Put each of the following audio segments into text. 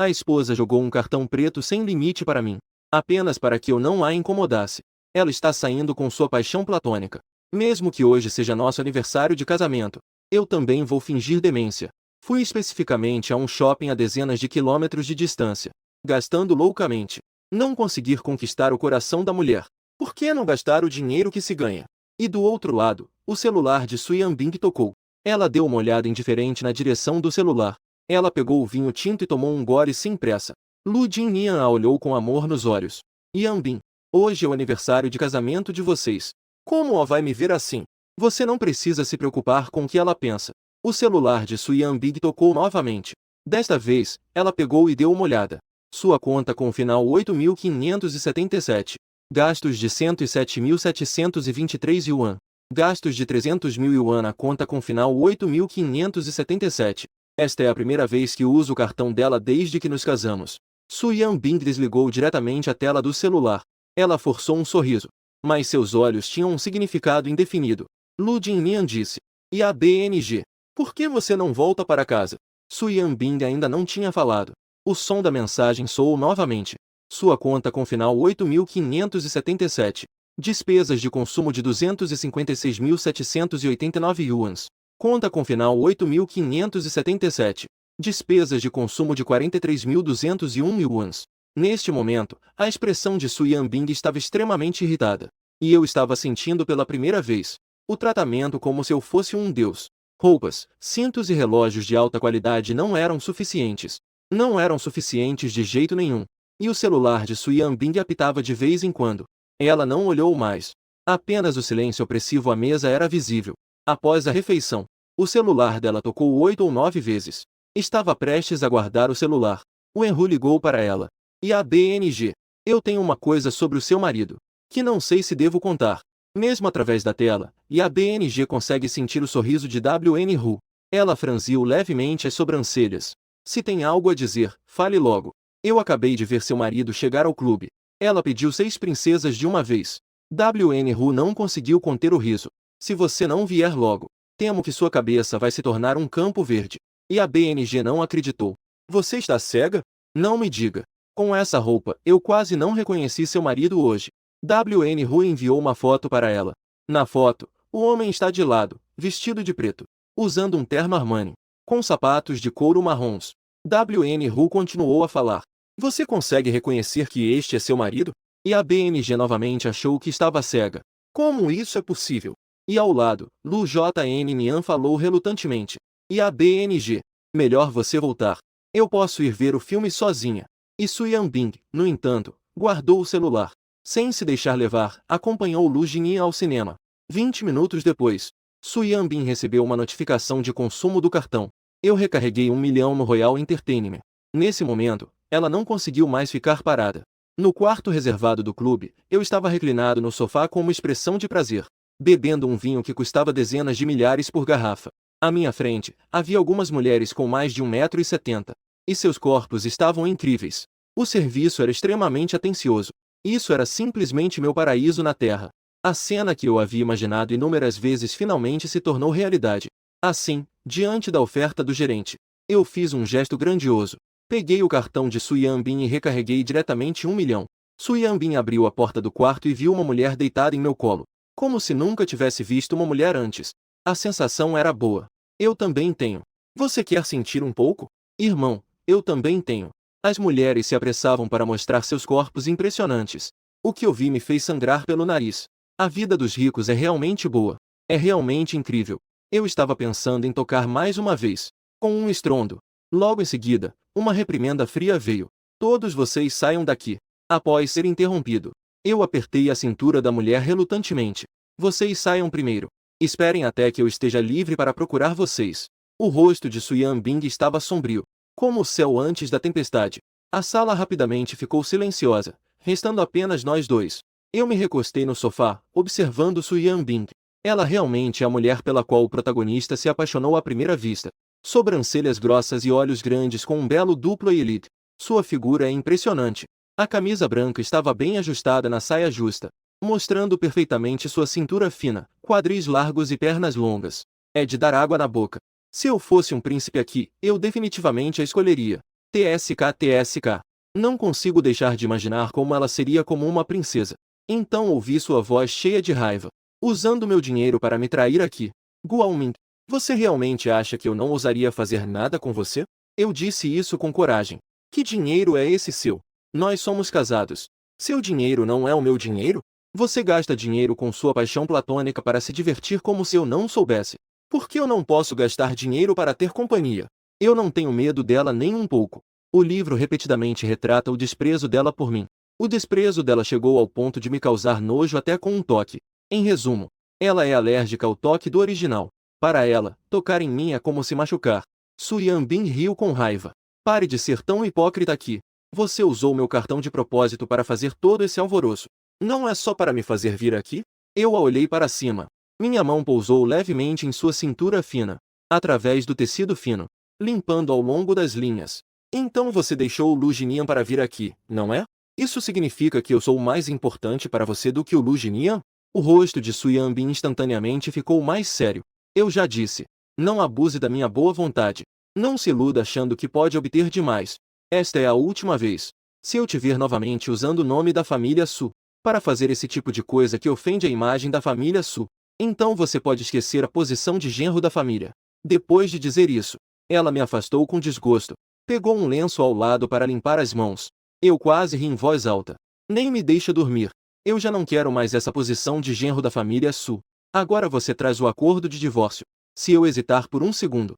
A esposa jogou um cartão preto sem limite para mim, apenas para que eu não a incomodasse. Ela está saindo com sua paixão platônica. Mesmo que hoje seja nosso aniversário de casamento, eu também vou fingir demência. Fui especificamente a um shopping a dezenas de quilômetros de distância, gastando loucamente. Não conseguir conquistar o coração da mulher. Por que não gastar o dinheiro que se ganha? E do outro lado, o celular de Su Yanbing tocou. Ela deu uma olhada indiferente na direção do celular. Ela pegou o vinho tinto e tomou um gole sem pressa. Lu Jinnian a olhou com amor nos olhos. Yanbing, hoje é o aniversário de casamento de vocês. Como ela vai me ver assim? Você não precisa se preocupar com o que ela pensa. O celular de Su Yanbing tocou novamente. Desta vez, ela pegou e deu uma olhada. Sua conta com final 8.577. Gastos de 107.723 yuan. Gastos de 300.000 yuan na conta com final 8.577. Esta é a primeira vez que uso o cartão dela desde que nos casamos. Su Yanbing desligou diretamente a tela do celular. Ela forçou um sorriso. Mas seus olhos tinham um significado indefinido. Lu Jinnian disse. E a BNG? Por que você não volta para casa? Su Yanbing ainda não tinha falado. O som da mensagem soou novamente. Sua conta com final 8.577. Despesas de consumo de 256.789 yuans. Conta com final 8.577. Despesas de consumo de 43.201 yuans. Neste momento, a expressão de Su Yanbing estava extremamente irritada. E eu estava sentindo pela primeira vez o tratamento como se eu fosse um deus. Roupas, cintos e relógios de alta qualidade não eram suficientes. Não eram suficientes de jeito nenhum. E o celular de Su Yanbing apitava de vez em quando. Ela não olhou mais. Apenas o silêncio opressivo à mesa era visível. Após a refeição, o celular dela tocou 8 ou 9 vezes. Estava prestes a guardar o celular. O Henru ligou para ela. E a BNG? Eu tenho uma coisa sobre o seu marido, que não sei se devo contar. Mesmo através da tela, e a BNG consegue sentir o sorriso de WN Hu. Ela franziu levemente as sobrancelhas. Se tem algo a dizer, fale logo. Eu acabei de ver seu marido chegar ao clube. Ela pediu 6 princesas de uma vez. WN Hu não conseguiu conter o riso. Se você não vier logo, temo que sua cabeça vai se tornar um campo verde. E a BNG não acreditou. Você está cega? Não me diga. Com essa roupa, eu quase não reconheci seu marido hoje. WN Hu enviou uma foto para ela. Na foto, o homem está de lado, vestido de preto, usando um terno Armani, com sapatos de couro marrons. WN Hu continuou a falar. Você consegue reconhecer que este é seu marido? E a BNG novamente achou que estava cega. Como isso é possível? E ao lado, Lu Jn Nian falou relutantemente. E a BNG? Melhor você voltar. Eu posso ir ver o filme sozinha. E Su Yanbing, no entanto, guardou o celular. Sem se deixar levar, acompanhou Lu Jinnian ao cinema. 20 minutos depois, Su Yanbing recebeu uma notificação de consumo do cartão. Eu recarreguei 1 milhão no Royal Entertainment. Nesse momento, ela não conseguiu mais ficar parada. No quarto reservado do clube, eu estava reclinado no sofá com uma expressão de prazer, bebendo um vinho que custava dezenas de milhares por garrafa. À minha frente, havia algumas mulheres com mais de 1,70 m. E seus corpos estavam incríveis. O serviço era extremamente atencioso. Isso era simplesmente meu paraíso na Terra. A cena que eu havia imaginado inúmeras vezes finalmente se tornou realidade. Assim, diante da oferta do gerente, eu fiz um gesto grandioso. Peguei o cartão de Su Yanbing e recarreguei diretamente 1 milhão. Su Yanbing abriu a porta do quarto e viu uma mulher deitada em meu colo. Como se nunca tivesse visto uma mulher antes. A sensação era boa. Eu também tenho. Você quer sentir um pouco? Irmão, eu também tenho. As mulheres se apressavam para mostrar seus corpos impressionantes. O que eu vi me fez sangrar pelo nariz. A vida dos ricos é realmente boa. É realmente incrível. Eu estava pensando em tocar mais uma vez. Com um estrondo. Logo em seguida, uma reprimenda fria veio. Todos vocês saiam daqui. Após ser interrompido, eu apertei a cintura da mulher relutantemente. Vocês saiam primeiro. Esperem até que eu esteja livre para procurar vocês. O rosto de Su Yanbing estava sombrio, como o céu antes da tempestade. A sala rapidamente ficou silenciosa, restando apenas nós dois. Eu me recostei no sofá, observando Su Yanbing. Ela realmente é a mulher pela qual o protagonista se apaixonou à primeira vista. Sobrancelhas grossas e olhos grandes com um belo duplo eyelid. Sua figura é impressionante. A camisa branca estava bem ajustada na saia justa, mostrando perfeitamente sua cintura fina, quadris largos e pernas longas. É de dar água na boca. Se eu fosse um príncipe aqui, eu definitivamente a escolheria. TSK. Não consigo deixar de imaginar como ela seria como uma princesa. Então ouvi sua voz cheia de raiva. Usando meu dinheiro para me trair aqui. Guao-ming, você realmente acha que eu não ousaria fazer nada com você? Eu disse isso com coragem. Que dinheiro é esse seu? Nós somos casados. Seu dinheiro não é o meu dinheiro? Você gasta dinheiro com sua paixão platônica para se divertir como se eu não soubesse. Por que eu não posso gastar dinheiro para ter companhia? Eu não tenho medo dela nem um pouco. O livro repetidamente retrata o desprezo dela por mim. O desprezo dela chegou ao ponto de me causar nojo até com um toque. Em resumo, ela é alérgica ao toque do original. Para ela, tocar em mim é como se machucar. Su Yanbing riu com raiva. Pare de ser tão hipócrita aqui. Você usou meu cartão de propósito para fazer todo esse alvoroço. Não é só para me fazer vir aqui? Eu a olhei para cima. Minha mão pousou levemente em sua cintura fina, através do tecido fino, limpando ao longo das linhas. Então você deixou o Lu Jinian para vir aqui, não é? Isso significa que eu sou mais importante para você do que o Lu Jinian? O rosto de Su Yanbing instantaneamente ficou mais sério. Eu já disse. Não abuse da minha boa vontade. Não se iluda achando que pode obter demais. Esta é a última vez. Se eu te ver novamente usando o nome da família Su para fazer esse tipo de coisa que ofende a imagem da família Su, então você pode esquecer a posição de genro da família. Depois de dizer isso, ela me afastou com desgosto. Pegou um lenço ao lado para limpar as mãos. Eu quase ri em voz alta. Nem me deixa dormir. Eu já não quero mais essa posição de genro da família Su. Agora você traz o acordo de divórcio. Se eu hesitar por um segundo,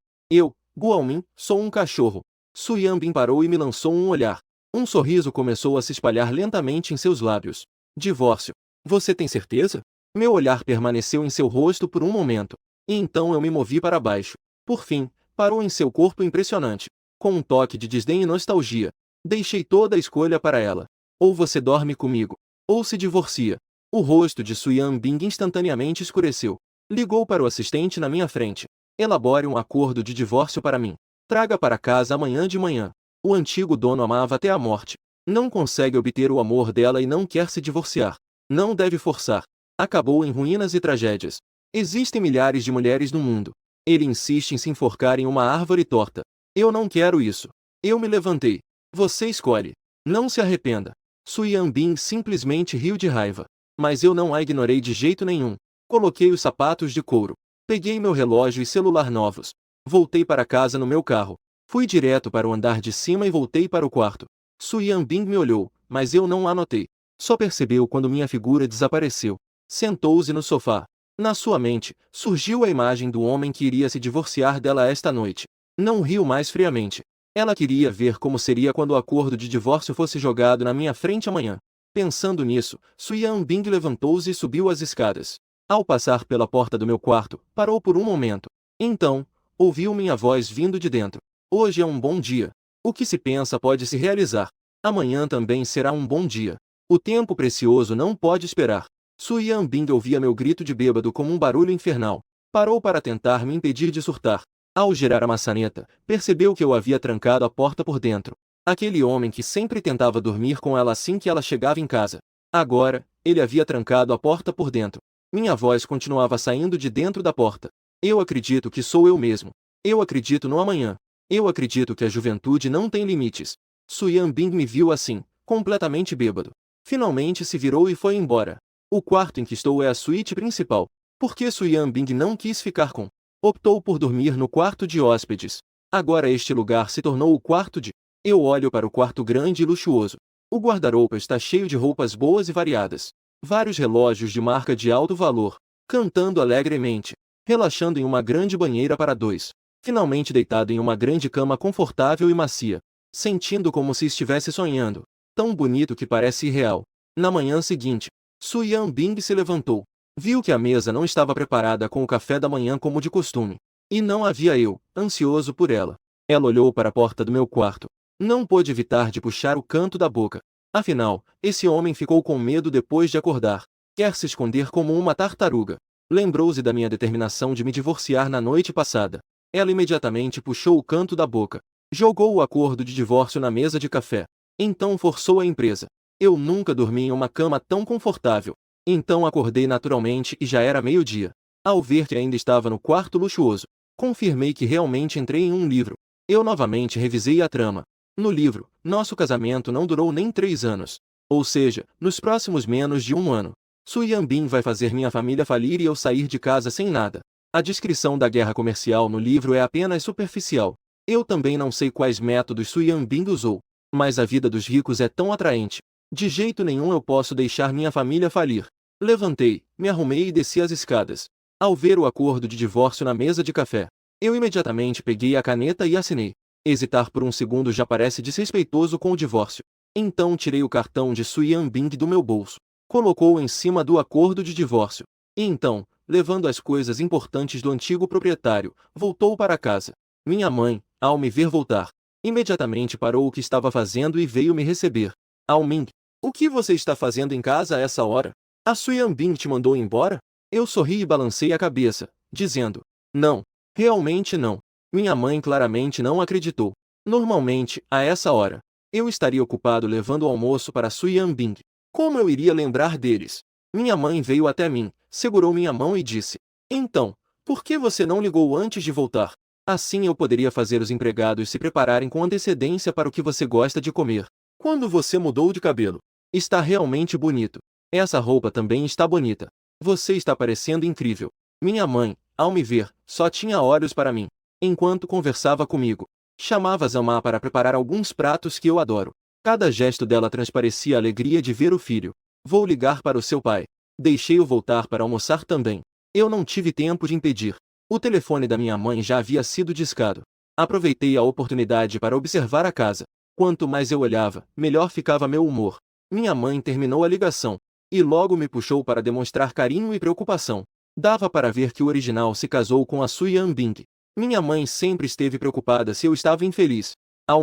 Guao-ming, sou um cachorro. Su Yanbing parou e me lançou um olhar. Um sorriso começou a se espalhar lentamente em seus lábios. Divórcio. Você tem certeza? Meu olhar permaneceu em seu rosto por um momento. E então eu me movi para baixo. Por fim, parou em seu corpo impressionante. Com um toque de desdém e nostalgia. Deixei toda a escolha para ela. Ou você dorme comigo, ou se divorcia. O rosto de Su Yanbing instantaneamente escureceu. Ligou para o assistente na minha frente. Elabore um acordo de divórcio para mim. Traga para casa amanhã de manhã. O antigo dono amava até a morte. Não consegue obter o amor dela e não quer se divorciar. Não deve forçar. Acabou em ruínas e tragédias. Existem milhares de mulheres no mundo. Ele insiste em se enforcar em uma árvore torta. Eu não quero isso. Eu me levantei. Você escolhe. Não se arrependa. Su Yanbing simplesmente riu de raiva. Mas eu não a ignorei de jeito nenhum. Coloquei os sapatos de couro. Peguei meu relógio e celular novos. Voltei para casa no meu carro. Fui direto para o andar de cima e voltei para o quarto. Su Yanbing me olhou, mas eu não a notei. Só percebeu quando minha figura desapareceu. Sentou-se no sofá. Na sua mente, surgiu a imagem do homem que iria se divorciar dela esta noite. Não riu mais friamente. Ela queria ver como seria quando o acordo de divórcio fosse jogado na minha frente amanhã. Pensando nisso, Su Yanbing levantou-se e subiu as escadas. Ao passar pela porta do meu quarto, parou por um momento. Então, ouviu minha voz vindo de dentro. Hoje é um bom dia. O que se pensa pode se realizar. Amanhã também será um bom dia. O tempo precioso não pode esperar. Su Yanbing ouvia meu grito de bêbado como um barulho infernal. Parou para tentar me impedir de surtar. Ao girar a maçaneta, percebeu que eu havia trancado a porta por dentro. Aquele homem que sempre tentava dormir com ela assim que ela chegava em casa. Agora, ele havia trancado a porta por dentro. Minha voz continuava saindo de dentro da porta. Eu acredito que sou eu mesmo. Eu acredito no amanhã. Eu acredito que a juventude não tem limites. Su Yanbing me viu assim, completamente bêbado. Finalmente se virou e foi embora. O quarto em que estou é a suíte principal. Por que Su Yanbing não quis ficar com? Optou por dormir no quarto de hóspedes. Agora este lugar se tornou o quarto de... Eu olho para o quarto grande e luxuoso. O guarda-roupa está cheio de roupas boas e variadas. Vários relógios de marca de alto valor. Cantando alegremente. Relaxando em uma grande banheira para dois. Finalmente deitado em uma grande cama confortável e macia. Sentindo como se estivesse sonhando. Tão bonito que parece irreal. Na manhã seguinte, Su Yanbing se levantou. Viu que a mesa não estava preparada com o café da manhã como de costume. E não havia eu, ansioso por ela. Ela olhou para a porta do meu quarto. Não pôde evitar de puxar o canto da boca. Afinal, esse homem ficou com medo depois de acordar. Quer se esconder como uma tartaruga. Lembrou-se da minha determinação de me divorciar na noite passada. Ela imediatamente puxou o canto da boca. Jogou o acordo de divórcio na mesa de café. Então forçou a empresa. Eu nunca dormi em uma cama tão confortável. Então acordei naturalmente e já era meio-dia. Ao ver que ainda estava no quarto luxuoso, confirmei que realmente entrei em um livro. Eu novamente revisei a trama. No livro, nosso casamento não durou nem 3 anos. Ou seja, nos próximos menos de um ano. Su Yanbin vai fazer minha família falir e eu sair de casa sem nada. A descrição da guerra comercial no livro é apenas superficial. Eu também não sei quais métodos Su Yanbin usou. Mas a vida dos ricos é tão atraente. De jeito nenhum eu posso deixar minha família falir. Levantei, me arrumei e desci as escadas. Ao ver o acordo de divórcio na mesa de café, eu imediatamente peguei a caneta e assinei. Hesitar por um segundo já parece desrespeitoso com o divórcio. Então tirei o cartão de Su Yanbing do meu bolso. Colocou-o em cima do acordo de divórcio. E então, levando as coisas importantes do antigo proprietário, voltou para casa. Minha mãe, ao me ver voltar, imediatamente parou o que estava fazendo e veio me receber. Ming, o que você está fazendo em casa a essa hora? A Su Yanbing te mandou embora? Eu sorri e balancei a cabeça, dizendo: não, realmente não. Minha mãe claramente não acreditou. Normalmente, a essa hora, eu estaria ocupado levando o almoço para Su Yanbing. Como eu iria lembrar deles? Minha mãe veio até mim, segurou minha mão e disse: então, por que você não ligou antes de voltar? Assim eu poderia fazer os empregados se prepararem com antecedência para o que você gosta de comer. Quando você mudou de cabelo? Está realmente bonito. Essa roupa também está bonita. Você está parecendo incrível. Minha mãe, ao me ver, só tinha olhos para mim. Enquanto conversava comigo, chamava Zama para preparar alguns pratos que eu adoro. Cada gesto dela transparecia a alegria de ver o filho. Vou ligar para o seu pai. Deixei-o voltar para almoçar também. Eu não tive tempo de impedir. O telefone da minha mãe já havia sido discado. Aproveitei a oportunidade para observar a casa. Quanto mais eu olhava, melhor ficava meu humor. Minha mãe terminou a ligação e logo me puxou para demonstrar carinho e preocupação. Dava para ver que o original se casou com a Su Yanbing. Minha mãe sempre esteve preocupada se eu estava infeliz.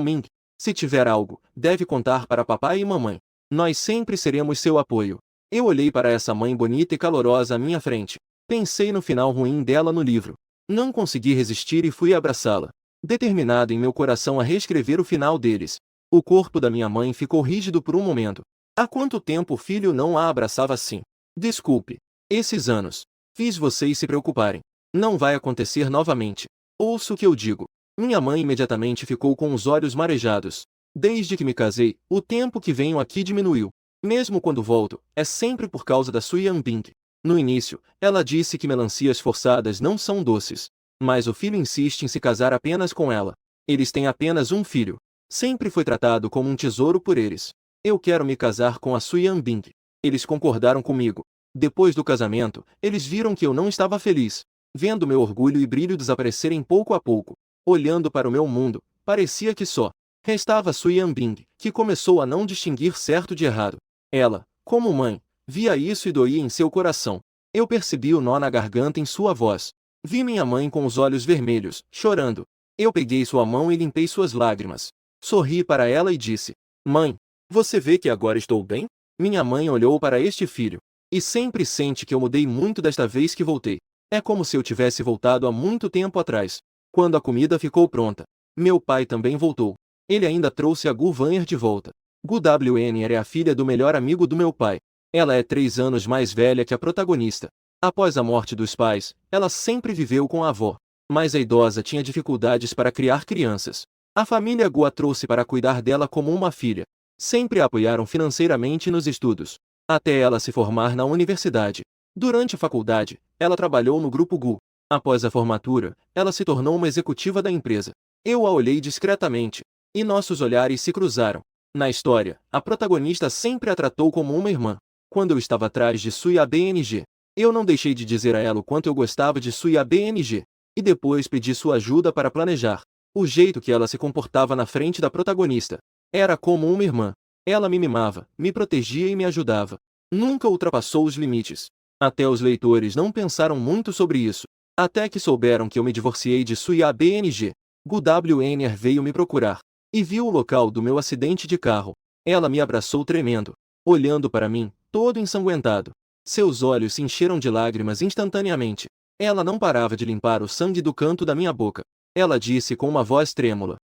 Ming, se tiver algo, deve contar para papai e mamãe. Nós sempre seremos seu apoio. Eu olhei para essa mãe bonita e calorosa à minha frente. Pensei no final ruim dela no livro. Não consegui resistir e fui abraçá-la, determinado em meu coração a reescrever o final deles. O corpo da minha mãe ficou rígido por um momento. Há quanto tempo o filho não a abraçava assim? Desculpe. Esses anos. Fiz vocês se preocuparem. Não vai acontecer novamente. Ouço o que eu digo. Minha mãe imediatamente ficou com os olhos marejados. Desde que me casei, o tempo que venho aqui diminuiu. Mesmo quando volto, é sempre por causa da Su Yanbing. No início, ela disse que melancias forçadas não são doces. Mas o filho insiste em se casar apenas com ela. Eles têm apenas um filho. Sempre foi tratado como um tesouro por eles. Eu quero me casar com a Su Yanbing. Eles concordaram comigo. Depois do casamento, eles viram que eu não estava feliz. Vendo meu orgulho e brilho desaparecerem pouco a pouco, olhando para o meu mundo, parecia que só restava Su Yanbing, que começou a não distinguir certo de errado. Ela, como mãe, via isso e doía em seu coração. Eu percebi o nó na garganta em sua voz. Vi minha mãe com os olhos vermelhos, chorando. Eu peguei sua mão e limpei suas lágrimas. Sorri para ela e disse: mãe, você vê que agora estou bem? Minha mãe olhou para este filho. E sempre sente que eu mudei muito desta vez que voltei. É como se eu tivesse voltado há muito tempo atrás. Quando a comida ficou pronta, meu pai também voltou. Ele ainda trouxe a Gu Vanher de volta. Gu Wnr é a filha do melhor amigo do meu pai. Ela é 3 anos mais velha que a protagonista. Após a morte dos pais, ela sempre viveu com a avó. Mas a idosa tinha dificuldades para criar crianças. A família Gu a trouxe para cuidar dela como uma filha. Sempre a apoiaram financeiramente nos estudos, até ela se formar na universidade. Durante a faculdade, ela trabalhou no Grupo Gu. Após a formatura, ela se tornou uma executiva da empresa. Eu a olhei discretamente, e nossos olhares se cruzaram. Na história, a protagonista sempre a tratou como uma irmã. Quando eu estava atrás de Su Yanbing, eu não deixei de dizer a ela o quanto eu gostava de Su Yanbing. E depois pedi sua ajuda para planejar. O jeito que ela se comportava na frente da protagonista era como uma irmã. Ela me mimava, me protegia e me ajudava. Nunca ultrapassou os limites. Até os leitores não pensaram muito sobre isso. Até que souberam que eu me divorciei de Su Yanbing. Gu Wnr veio me procurar e viu o local do meu acidente de carro. Ela me abraçou tremendo, olhando para mim, todo ensanguentado. Seus olhos se encheram de lágrimas instantaneamente. Ela não parava de limpar o sangue do canto da minha boca. Ela disse com uma voz trêmula: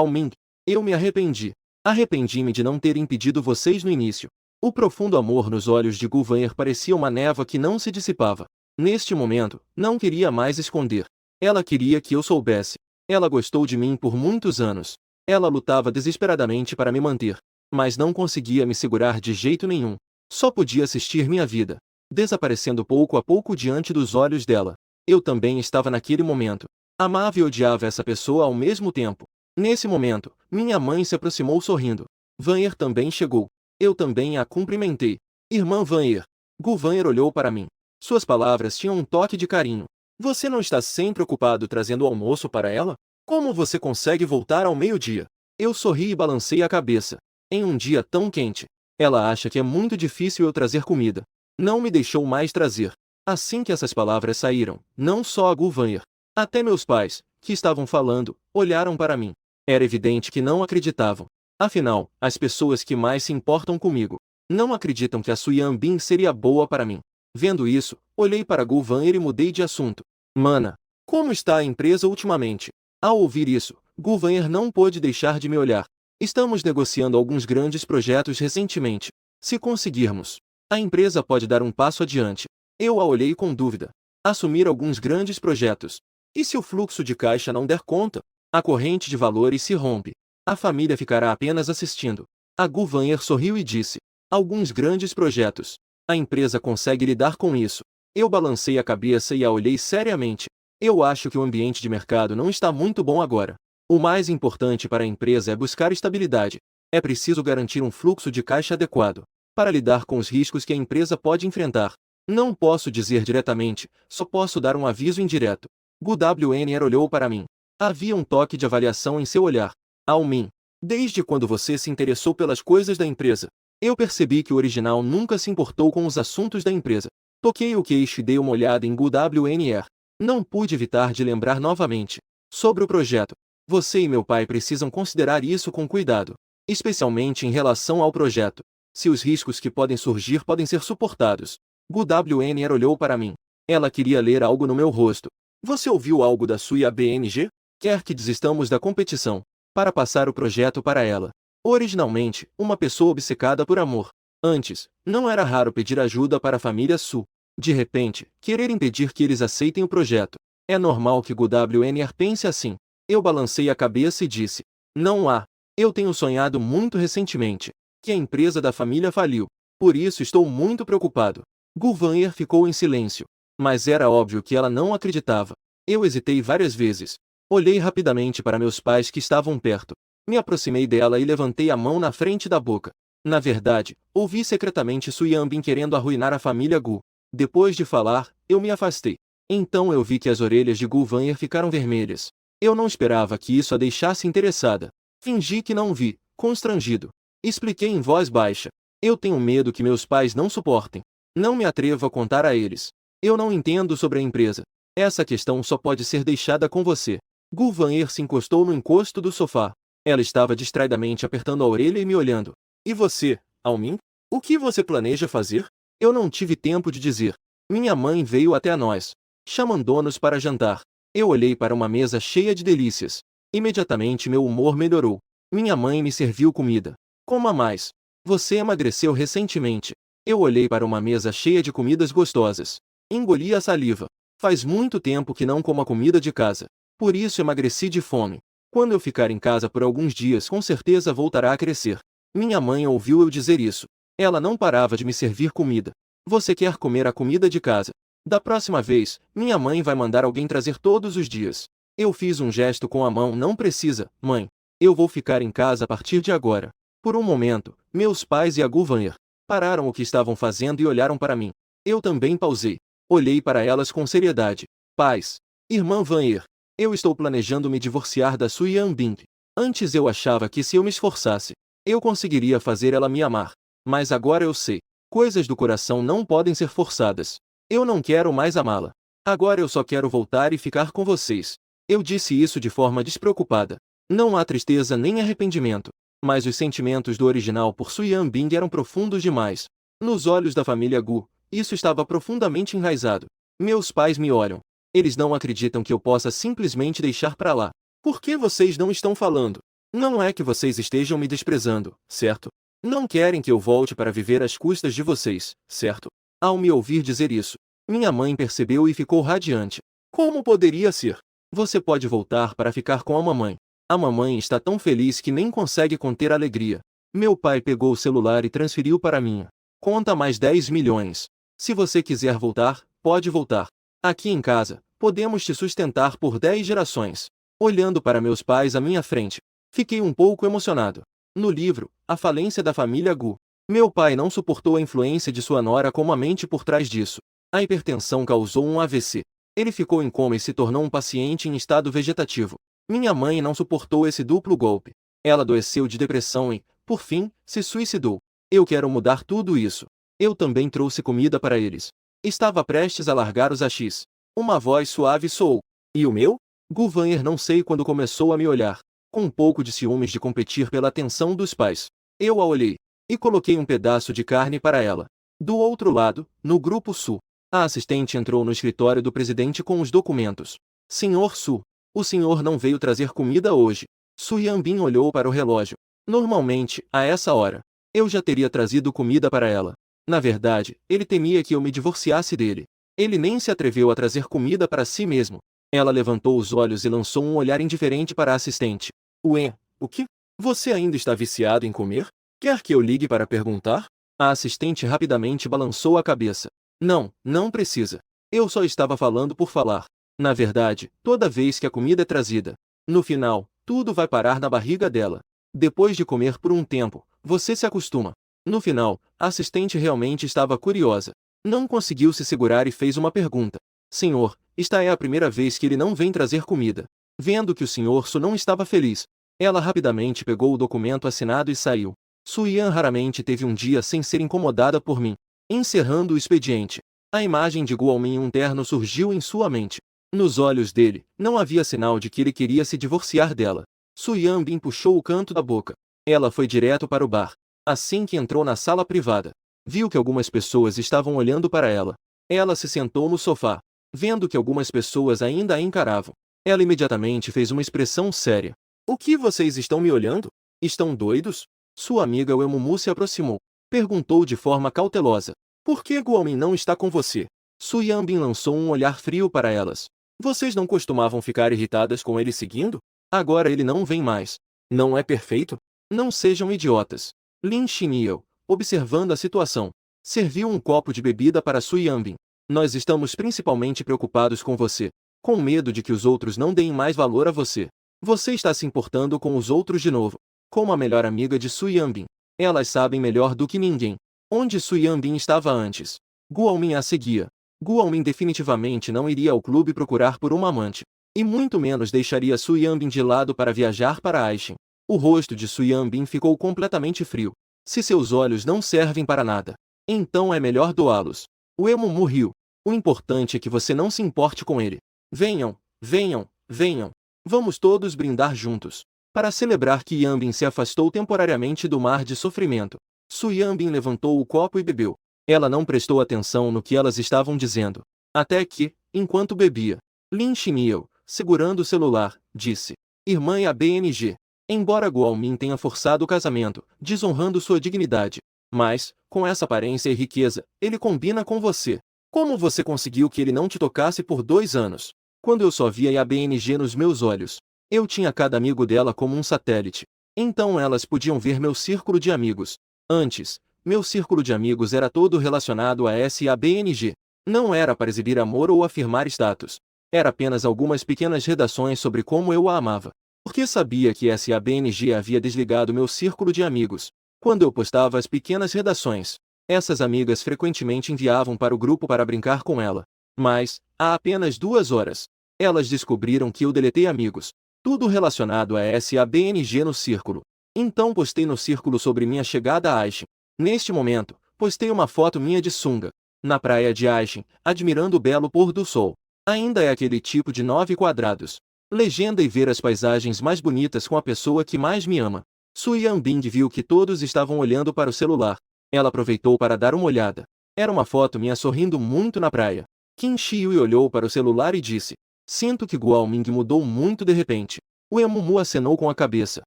Ming, eu me arrependi. Arrependi-me de não ter impedido vocês no início. O profundo amor nos olhos de Gu Vanher parecia uma névoa que não se dissipava. Neste momento, não queria mais esconder. Ela queria que eu soubesse. Ela gostou de mim por muitos anos. Ela lutava desesperadamente para me manter, mas não conseguia me segurar de jeito nenhum. Só podia assistir minha vida desaparecendo pouco a pouco diante dos olhos dela. Eu também estava naquele momento. Amava e odiava essa pessoa ao mesmo tempo. Nesse momento, minha mãe se aproximou sorrindo. Vanher também chegou. Eu também a cumprimentei. Irmã Vanher. Gu Vanher olhou para mim. Suas palavras tinham um toque de carinho. Você não está sempre ocupado trazendo o almoço para ela? Como você consegue voltar ao meio-dia? Eu sorri e balancei a cabeça. Em um dia tão quente, ela acha que é muito difícil eu trazer comida. Não me deixou mais trazer. Assim que essas palavras saíram, não só a Gu Vanher, até meus pais, que estavam falando, olharam para mim. Era evidente que não acreditavam. Afinal, as pessoas que mais se importam comigo não acreditam que a Su Yanbing seria boa para mim. Vendo isso, olhei para Gu Vanher e mudei de assunto. Mana, como está a empresa ultimamente? Ao ouvir isso, Gu Vanher não pôde deixar de me olhar. Estamos negociando alguns grandes projetos recentemente. Se conseguirmos, a empresa pode dar um passo adiante. Eu a olhei com dúvida. Assumir alguns grandes projetos. E se o fluxo de caixa não der conta? A corrente de valores se rompe. A família ficará apenas assistindo. A Gu Vanher sorriu e disse: alguns grandes projetos. A empresa consegue lidar com isso. Eu balancei a cabeça e a olhei seriamente. Eu acho que o ambiente de mercado não está muito bom agora. O mais importante para a empresa é buscar estabilidade. É preciso garantir um fluxo de caixa adequado para lidar com os riscos que a empresa pode enfrentar. Não posso dizer diretamente, só posso dar um aviso indireto. Gu Wnr olhou para mim. Havia um toque de avaliação em seu olhar. Almin, desde quando você se interessou pelas coisas da empresa? Eu percebi que o original nunca se importou com os assuntos da empresa. Toquei o queixo e dei uma olhada em Gu Wnr. Não pude evitar de lembrar novamente sobre o projeto. Você e meu pai precisam considerar isso com cuidado, especialmente em relação ao projeto. Se os riscos que podem surgir podem ser suportados. Gu Wnr olhou para mim. Ela queria ler algo no meu rosto. Você ouviu algo da sua BNG? Quer que desistamos da competição para passar o projeto para ela. Originalmente, uma pessoa obcecada por amor. Antes, não era raro pedir ajuda para a família Su. De repente, querer impedir que eles aceitem o projeto. É normal que Gu Wnr pense assim. Eu balancei a cabeça e disse: não há. Eu tenho sonhado muito recentemente que a empresa da família faliu. Por isso estou muito preocupado. Gu Vanher ficou em silêncio. Mas era óbvio que ela não acreditava. Eu hesitei várias vezes. Olhei rapidamente para meus pais que estavam perto. Me aproximei dela e levantei a mão na frente da boca. Na verdade, ouvi secretamente Su Yanbing querendo arruinar a família Gu. Depois de falar, eu me afastei. Então eu vi que as orelhas de Gu Vanher ficaram vermelhas. Eu não esperava que isso a deixasse interessada. Fingi que não vi, constrangido. Expliquei em voz baixa. Eu tenho medo que meus pais não suportem. Não me atrevo a contar a eles. Eu não entendo sobre a empresa. Essa questão só pode ser deixada com você. Gu Vanher se encostou no encosto do sofá. Ela estava distraidamente apertando a orelha e me olhando. E você, Almin? O que você planeja fazer? Eu não tive tempo de dizer. Minha mãe veio até nós, chamando-nos para jantar. Eu olhei para uma mesa cheia de delícias. Imediatamente meu humor melhorou. Minha mãe me serviu comida. Coma mais. Você emagreceu recentemente. Eu olhei para uma mesa cheia de comidas gostosas. Engoli a saliva. Faz muito tempo que não como a comida de casa. Por isso emagreci de fome. Quando eu ficar em casa por alguns dias, com certeza voltará a crescer. Minha mãe ouviu eu dizer isso. Ela não parava de me servir comida. Você quer comer a comida de casa? Da próxima vez, minha mãe vai mandar alguém trazer todos os dias. Eu fiz um gesto com a mão. Não precisa, mãe. Eu vou ficar em casa a partir de agora. Por um momento, meus pais e a Gu Vanher pararam o que estavam fazendo e olharam para mim. Eu também pausei. Olhei para elas com seriedade. Pais. Irmã Vanher. Eu estou planejando me divorciar da Su Yanbing. Antes eu achava que se eu me esforçasse, eu conseguiria fazer ela me amar. Mas agora eu sei. Coisas do coração não podem ser forçadas. Eu não quero mais amá-la. Agora eu só quero voltar e ficar com vocês. Eu disse isso de forma despreocupada. Não há tristeza nem arrependimento. Mas os sentimentos do original por Su Yanbing eram profundos demais. Nos olhos da família Gu, isso estava profundamente enraizado. Meus pais me olham. Eles não acreditam que eu possa simplesmente deixar pra lá. Por que vocês não estão falando? Não é que vocês estejam me desprezando, certo? Não querem que eu volte para viver às custas de vocês, certo? Ao me ouvir dizer isso, minha mãe percebeu e ficou radiante. Como poderia ser? Você pode voltar para ficar com a mamãe. A mamãe está tão feliz que nem consegue conter a alegria. Meu pai pegou o celular e transferiu para minha conta mais 10 milhões. Se você quiser voltar, pode voltar. Aqui em casa, podemos te sustentar por 10 gerações. Olhando para meus pais à minha frente, fiquei um pouco emocionado. No livro, A Falência da Família Gu, meu pai não suportou a influência de sua nora como a mente por trás disso. A hipertensão causou um AVC. Ele ficou em coma e se tornou um paciente em estado vegetativo. Minha mãe não suportou esse duplo golpe. Ela adoeceu de depressão e, por fim, se suicidou. Eu quero mudar tudo isso. Eu também trouxe comida para eles. Estava prestes a largar os AX. Uma voz suave soou. E o meu? Guvanher não sei quando começou a me olhar, com um pouco de ciúmes de competir pela atenção dos pais. Eu a olhei e coloquei um pedaço de carne para ela. Do outro lado, no grupo Su, a assistente entrou no escritório do presidente com os documentos. Senhor Su, o senhor não veio trazer comida hoje. Su Yanbin olhou para o relógio. Normalmente, a essa hora, eu já teria trazido comida para ela. Na verdade, ele temia que eu me divorciasse dele. Ele nem se atreveu a trazer comida para si mesmo. Ela levantou os olhos e lançou um olhar indiferente para a assistente. Ué, o que? Você ainda está viciado em comer? Quer que eu ligue para perguntar? A assistente rapidamente balançou a cabeça. Não, não precisa. Eu só estava falando por falar. Na verdade, toda vez que a comida é trazida, no final, tudo vai parar na barriga dela. Depois de comer por um tempo, você se acostuma. No final, a assistente realmente estava curiosa. Não conseguiu se segurar e fez uma pergunta. Senhor, esta é a primeira vez que ele não vem trazer comida. Vendo que o senhor Su não estava feliz, ela rapidamente pegou o documento assinado e saiu. Su Yan raramente teve um dia sem ser incomodada por mim. Encerrando o expediente, a imagem de Guomin em um terno surgiu em sua mente. Nos olhos dele, não havia sinal de que ele queria se divorciar dela. Su Yanbin puxou o canto da boca. Ela foi direto para o bar. Assim que entrou na sala privada, viu que algumas pessoas estavam olhando para ela. Ela se sentou no sofá. Vendo que algumas pessoas ainda a encaravam, ela imediatamente fez uma expressão séria. O que vocês estão me olhando? Estão doidos? Sua amiga Uemumu se aproximou. Perguntou de forma cautelosa. Por que Guomin não está com você? Su Yanbin lançou um olhar frio para elas. Vocês não costumavam ficar irritadas com ele seguindo? Agora ele não vem mais. Não é perfeito? Não sejam idiotas. Lin Xiniao, observando a situação, serviu um copo de bebida para Su Yanbin. Nós estamos principalmente preocupados com você, com medo de que os outros não deem mais valor a você. Você está se importando com os outros de novo. Como a melhor amiga de Su Yanbin, elas sabem melhor do que ninguém onde Su Yanbin estava antes. Guomin a seguia. Guomin definitivamente não iria ao clube procurar por uma amante, e muito menos deixaria Su Yanbin de lado para viajar para Aishin. O rosto de Su Yanbin ficou completamente frio. Se seus olhos não servem para nada, então é melhor doá-los. O Emumu riu. O importante é que você não se importe com ele. Venham, venham, venham. Vamos todos brindar juntos. Para celebrar que Yanbin se afastou temporariamente do mar de sofrimento. Su Yanbin levantou o copo e bebeu. Ela não prestou atenção no que elas estavam dizendo. Até que, enquanto bebia, Lin Xiniao, segurando o celular, disse. Irmã e a BNG. Embora Guomin tenha forçado o casamento, desonrando sua dignidade, mas, com essa aparência e riqueza, ele combina com você. Como você conseguiu que ele não te tocasse por 2 anos? Quando eu só via a BNG nos meus olhos, eu tinha cada amigo dela como um satélite. Então elas podiam ver meu círculo de amigos. Antes, meu círculo de amigos era todo relacionado a SABNG. Não era para exibir amor ou afirmar status. Era apenas algumas pequenas redações sobre como eu a amava. Porque sabia que SABNG havia desligado meu círculo de amigos. Quando eu postava as pequenas redações, essas amigas frequentemente enviavam para o grupo para brincar com ela. Mas, há apenas 2 horas, elas descobriram que eu deletei amigos. Tudo relacionado a SABNG no círculo. Então postei no círculo sobre minha chegada a Aishin. Neste momento, postei uma foto minha de sunga, na praia de Aishin, admirando o belo pôr do sol. Ainda é aquele tipo de 9 quadrados. Legenda e ver as paisagens mais bonitas com a pessoa que mais me ama. Su Yanbing viu que todos estavam olhando para o celular. Ela aproveitou para dar uma olhada. Era uma foto minha sorrindo muito na praia. Qin Shiui olhou para o celular e disse. Sinto que Guomin mudou muito de repente. O Emumu acenou com a cabeça.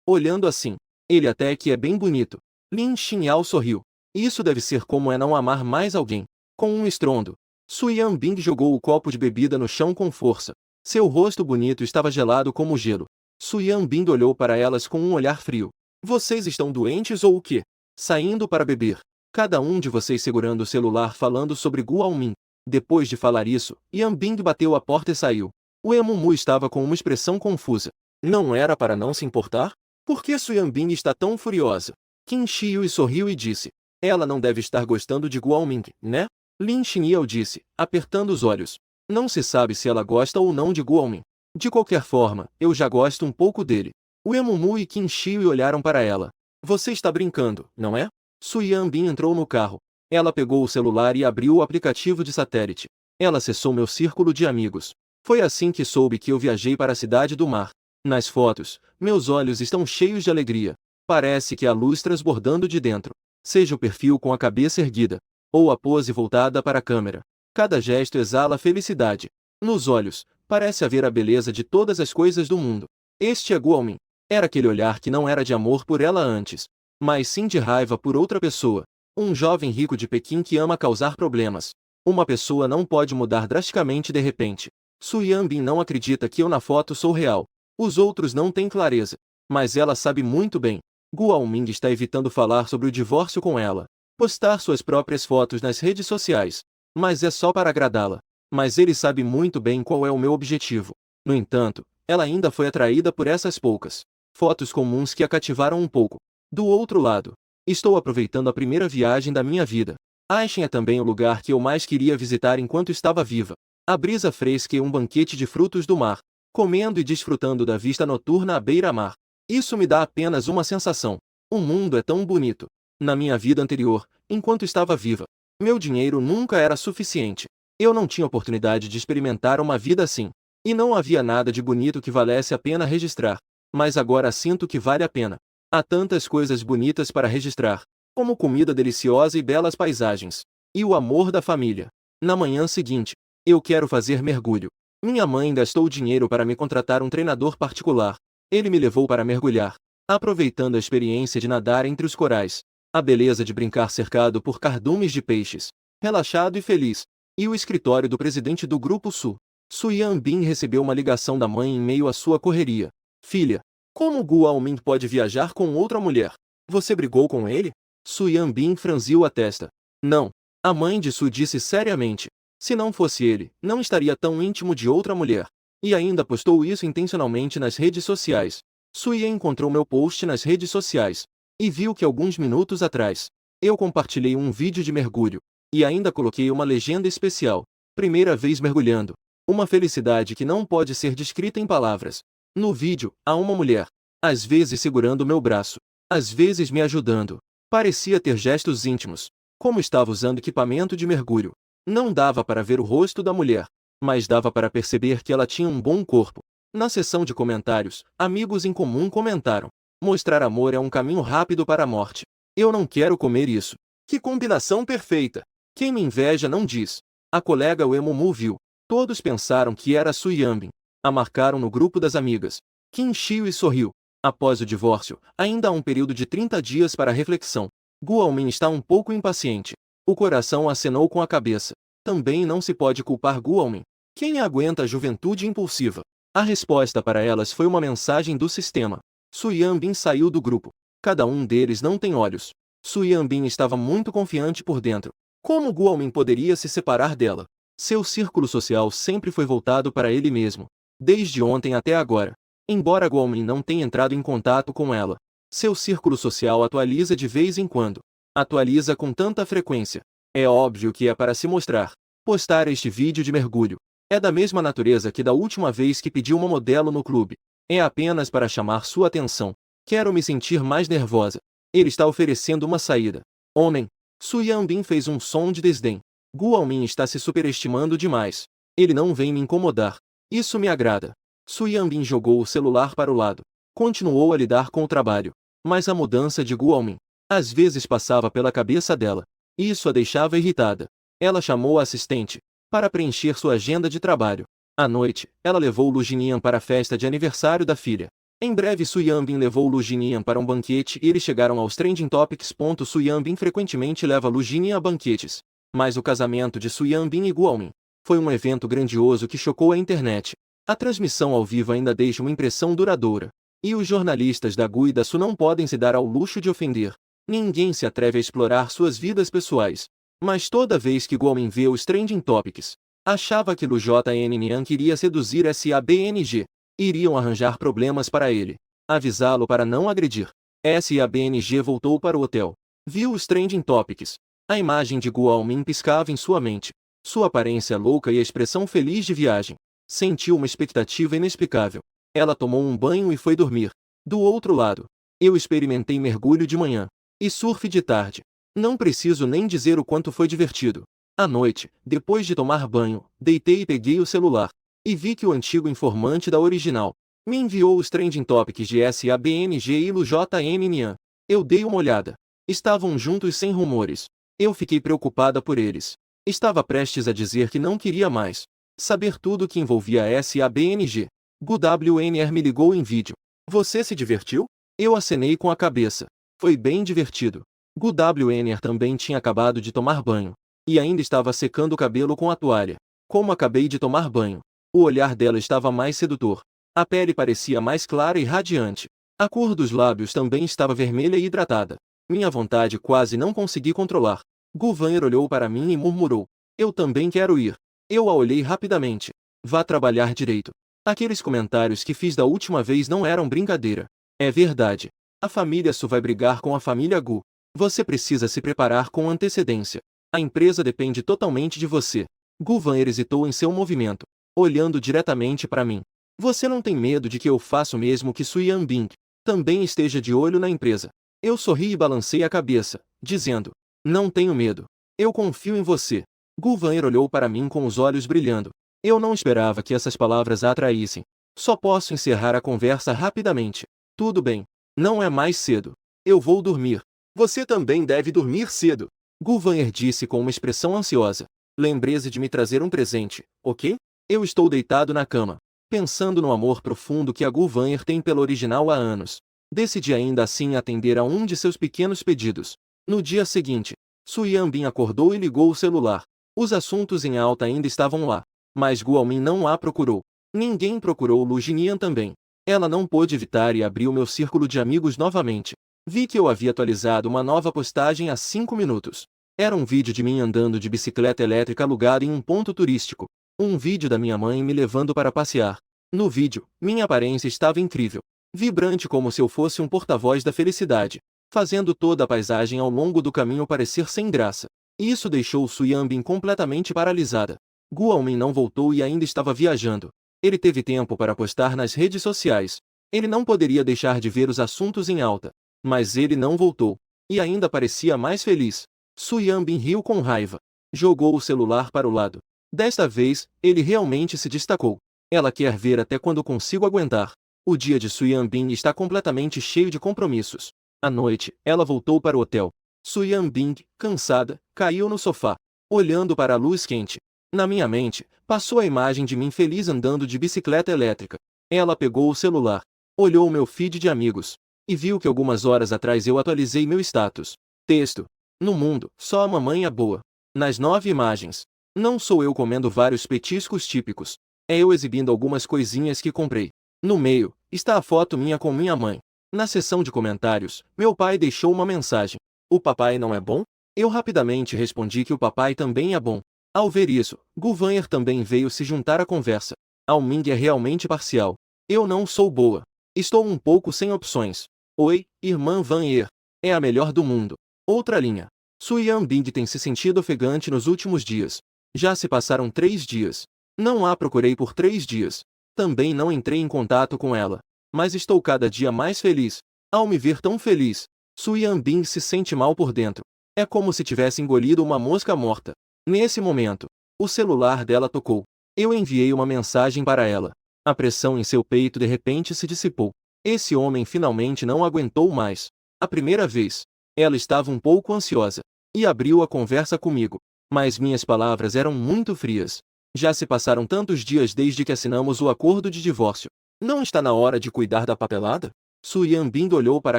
Olhando assim. Ele até que é bem bonito. Lin Xiniao sorriu. Isso deve ser como é não amar mais alguém. Com um estrondo, Su Yanbing jogou o copo de bebida no chão com força. Seu rosto bonito estava gelado como gelo. Su Yanbing olhou para elas com um olhar frio. Vocês estão doentes ou o quê? Saindo para beber. Cada um de vocês segurando o celular falando sobre Guomin. Depois de falar isso, Yanbing bateu a porta e saiu. O Emumu estava com uma expressão confusa. Não era para não se importar? Por que Su Yanbing está tão furiosa? Qin Shiyue sorriu e disse. Ela não deve estar gostando de Guoming, né? Lin Xiniao disse, apertando os olhos. Não se sabe se ela gosta ou não de Guomin. De qualquer forma, eu já gosto um pouco dele. O Emumu e Qin Shiyue olharam para ela. Você está brincando, não é? Su Yanbing entrou no carro. Ela pegou o celular e abriu o aplicativo de satélite. Ela acessou meu círculo de amigos. Foi assim que soube que eu viajei para a cidade do mar. Nas fotos, meus olhos estão cheios de alegria. Parece que há luz transbordando de dentro. Seja o perfil com a cabeça erguida, ou a pose voltada para a câmera. Cada gesto exala felicidade. Nos olhos, parece haver a beleza de todas as coisas do mundo. Este é Guomin. Era aquele olhar que não era de amor por ela antes, mas sim de raiva por outra pessoa. Um jovem rico de Pequim que ama causar problemas. Uma pessoa não pode mudar drasticamente de repente. Su Yanbing não acredita que eu na foto sou real. Os outros não têm clareza. Mas ela sabe muito bem. Guoming está evitando falar sobre o divórcio com ela. Postar suas próprias fotos nas redes sociais. Mas é só para agradá-la. Mas ele sabe muito bem qual é o meu objetivo. No entanto, ela ainda foi atraída por essas poucas fotos comuns que a cativaram um pouco. Do outro lado, estou aproveitando a primeira viagem da minha vida. Aishin é também o lugar que eu mais queria visitar enquanto estava viva. A brisa fresca e um banquete de frutos do mar. Comendo e desfrutando da vista noturna à beira-mar. Isso me dá apenas uma sensação. O mundo é tão bonito. Na minha vida anterior, enquanto estava viva, meu dinheiro nunca era suficiente. Eu não tinha oportunidade de experimentar uma vida assim. E não havia nada de bonito que valesse a pena registrar. Mas agora sinto que vale a pena. Há tantas coisas bonitas para registrar, como comida deliciosa e belas paisagens. E o amor da família. Na manhã seguinte, eu quero fazer mergulho. Minha mãe gastou dinheiro para me contratar um treinador particular. Ele me levou para mergulhar, aproveitando a experiência de nadar entre os corais. A beleza de brincar cercado por cardumes de peixes. Relaxado e feliz. E o escritório do presidente do Grupo Sul. Su Yanbing recebeu uma ligação da mãe em meio à sua correria. Filha, como Guoming pode viajar com outra mulher? Você brigou com ele? Su Yanbing franziu a testa. Não. A mãe de Su disse seriamente. Se não fosse ele, não estaria tão íntimo de outra mulher. E ainda postou isso intencionalmente nas redes sociais. Su Yan encontrou meu post nas redes sociais. E viu que alguns minutos atrás, eu compartilhei um vídeo de mergulho. E ainda coloquei uma legenda especial. Primeira vez mergulhando. Uma felicidade que não pode ser descrita em palavras. No vídeo, há uma mulher. Às vezes segurando meu braço. Às vezes me ajudando. Parecia ter gestos íntimos. Como estava usando equipamento de mergulho. Não dava para ver o rosto da mulher. Mas dava para perceber que ela tinha um bom corpo. Na seção de comentários, amigos em comum comentaram. Mostrar amor é um caminho rápido para a morte. Eu não quero comer isso. Que combinação perfeita. Quem me inveja não diz. A colega Uemumu viu. Todos pensaram que era Su Yanbing. A marcaram no grupo das amigas. Qin Shiyue sorriu. Após o divórcio, ainda há um período de 30 dias para reflexão. Guomin está um pouco impaciente. O coração acenou com a cabeça. Também não se pode culpar Guomin. Quem aguenta a juventude impulsiva? A resposta para elas foi uma mensagem do sistema. Su Yanbing saiu do grupo. Cada um deles não tem olhos. Su Yanbing estava muito confiante por dentro. Como Guomin poderia se separar dela? Seu círculo social sempre foi voltado para ele mesmo. Desde ontem até agora. Embora Guomin não tenha entrado em contato com ela, seu círculo social atualiza de vez em quando. Atualiza com tanta frequência. É óbvio que é para se mostrar. Postar este vídeo de mergulho. É da mesma natureza que da última vez que pedi uma modelo no clube. É apenas para chamar sua atenção. Quero me sentir mais nervosa. Ele está oferecendo uma saída. Homem. Su Yanbing fez um som de desdém. Guomin está se superestimando demais. Ele não vem me incomodar. Isso me agrada. Su Yanbing jogou o celular para o lado. Continuou a lidar com o trabalho. Mas a mudança de Guomin, às vezes passava pela cabeça dela. Isso a deixava irritada. Ela chamou a assistente para preencher sua agenda de trabalho. À noite, ela levou Lu Jinian para a festa de aniversário da filha. Em breve Su Yanbing levou Lu Jinian para um banquete e eles chegaram aos trending topics. Su Yanbing frequentemente leva Lu Jinian a banquetes. Mas o casamento de Su Yanbing e Guomin foi um evento grandioso que chocou a internet. A transmissão ao vivo ainda deixa uma impressão duradoura. E os jornalistas da Gu e da Su não podem se dar ao luxo de ofender. Ninguém se atreve a explorar suas vidas pessoais. Mas toda vez que Guomin vê os trending topics, achava que Lu Jn queria seduzir SABNG. Iriam arranjar problemas para ele. Avisá-lo para não agredir. SABNG voltou para o hotel. Viu os trending topics. A imagem de Guomin piscava em sua mente. Sua aparência louca e a expressão feliz de viagem. Sentiu uma expectativa inexplicável. Ela tomou um banho e foi dormir. Do outro lado, eu experimentei mergulho de manhã e surf de tarde. Não preciso nem dizer o quanto foi divertido. À noite, depois de tomar banho, deitei e peguei o celular. E vi que o antigo informante da original me enviou os trending topics de SABNG e Lu Jn. Eu dei uma olhada. Estavam juntos sem rumores. Eu fiquei preocupada por eles. Estava prestes a dizer que não queria mais saber tudo que envolvia a SABNG. GuWNR me ligou em vídeo. Você se divertiu? Eu acenei com a cabeça. Foi bem divertido. GuWNR também tinha acabado de tomar banho. E ainda estava secando o cabelo com a toalha. Como acabei de tomar banho, o olhar dela estava mais sedutor. A pele parecia mais clara e radiante. A cor dos lábios também estava vermelha e hidratada. Minha vontade quase não consegui controlar. Guvanher olhou para mim e murmurou: eu também quero ir. Eu a olhei rapidamente. Vá trabalhar direito. Aqueles comentários que fiz da última vez não eram brincadeira. É verdade. A família Su vai brigar com a família Gu. Você precisa se preparar com antecedência. A empresa depende totalmente de você. Guvanher hesitou em seu movimento, olhando diretamente para mim. Você não tem medo de que eu faça o mesmo que Su Yanbing também esteja de olho na empresa? Eu sorri e balancei a cabeça, dizendo: não tenho medo. Eu confio em você. Guvanher olhou para mim com os olhos brilhando. Eu não esperava que essas palavras a atraíssem. Só posso encerrar a conversa rapidamente. Tudo bem. Não é mais cedo. Eu vou dormir. Você também deve dormir cedo. Guvanher disse com uma expressão ansiosa. Lembre-se de me trazer um presente, ok? Eu estou deitado na cama, pensando no amor profundo que a Guvanher tem pela original há anos. Decidi ainda assim atender a um de seus pequenos pedidos. No dia seguinte, Su Yanbing acordou e ligou o celular. Os assuntos em alta ainda estavam lá. Mas Guomin não a procurou. Ninguém procurou Lu Jinian também. Ela não pôde evitar e abriu meu círculo de amigos novamente. Vi que eu havia atualizado uma nova postagem há 5 minutos. Era um vídeo de mim andando de bicicleta elétrica alugada em um ponto turístico. Um vídeo da minha mãe me levando para passear. No vídeo, minha aparência estava incrível. Vibrante como se eu fosse um porta-voz da felicidade, fazendo toda a paisagem ao longo do caminho parecer sem graça. Isso deixou Su Yanbing completamente paralisada. Guomin não voltou e ainda estava viajando. Ele teve tempo para postar nas redes sociais. Ele não poderia deixar de ver os assuntos em alta. Mas ele não voltou. E ainda parecia mais feliz. Su Yanbing riu com raiva. Jogou o celular para o lado. Desta vez, ele realmente se destacou. Ela quer ver até quando consigo aguentar. O dia de Su Yanbing está completamente cheio de compromissos. À noite, ela voltou para o hotel. Su Yanbing, cansada, caiu no sofá, olhando para a luz quente. Na minha mente, passou a imagem de mim feliz andando de bicicleta elétrica. Ela pegou o celular, olhou meu feed de amigos, e viu que algumas horas atrás eu atualizei meu status. Texto: no mundo, só a mamãe é boa. Nas 9 imagens, não sou eu comendo vários petiscos típicos. É eu exibindo algumas coisinhas que comprei. No meio, está a foto minha com minha mãe. Na seção de comentários, meu pai deixou uma mensagem. O papai não é bom? Eu rapidamente respondi que o papai também é bom. Ao ver isso, Guvanher também veio se juntar à conversa. A Ming é realmente parcial. Eu não sou boa. Estou um pouco sem opções. Oi, irmã Vanher. É a melhor do mundo. Outra linha. Su Yanbing tem se sentido ofegante nos últimos dias. Já se passaram 3 dias. Não a procurei por 3 dias. Também não entrei em contato com ela. Mas estou cada dia mais feliz. Ao me ver tão feliz, Su Yanbing se sente mal por dentro. É como se tivesse engolido uma mosca morta. Nesse momento, o celular dela tocou. Eu enviei uma mensagem para ela. A pressão em seu peito de repente se dissipou. Esse homem finalmente não aguentou mais. A primeira vez, ela estava um pouco ansiosa e abriu a conversa comigo. Mas minhas palavras eram muito frias. Já se passaram tantos dias desde que assinamos o acordo de divórcio. Não está na hora de cuidar da papelada? Su Yanbing olhou para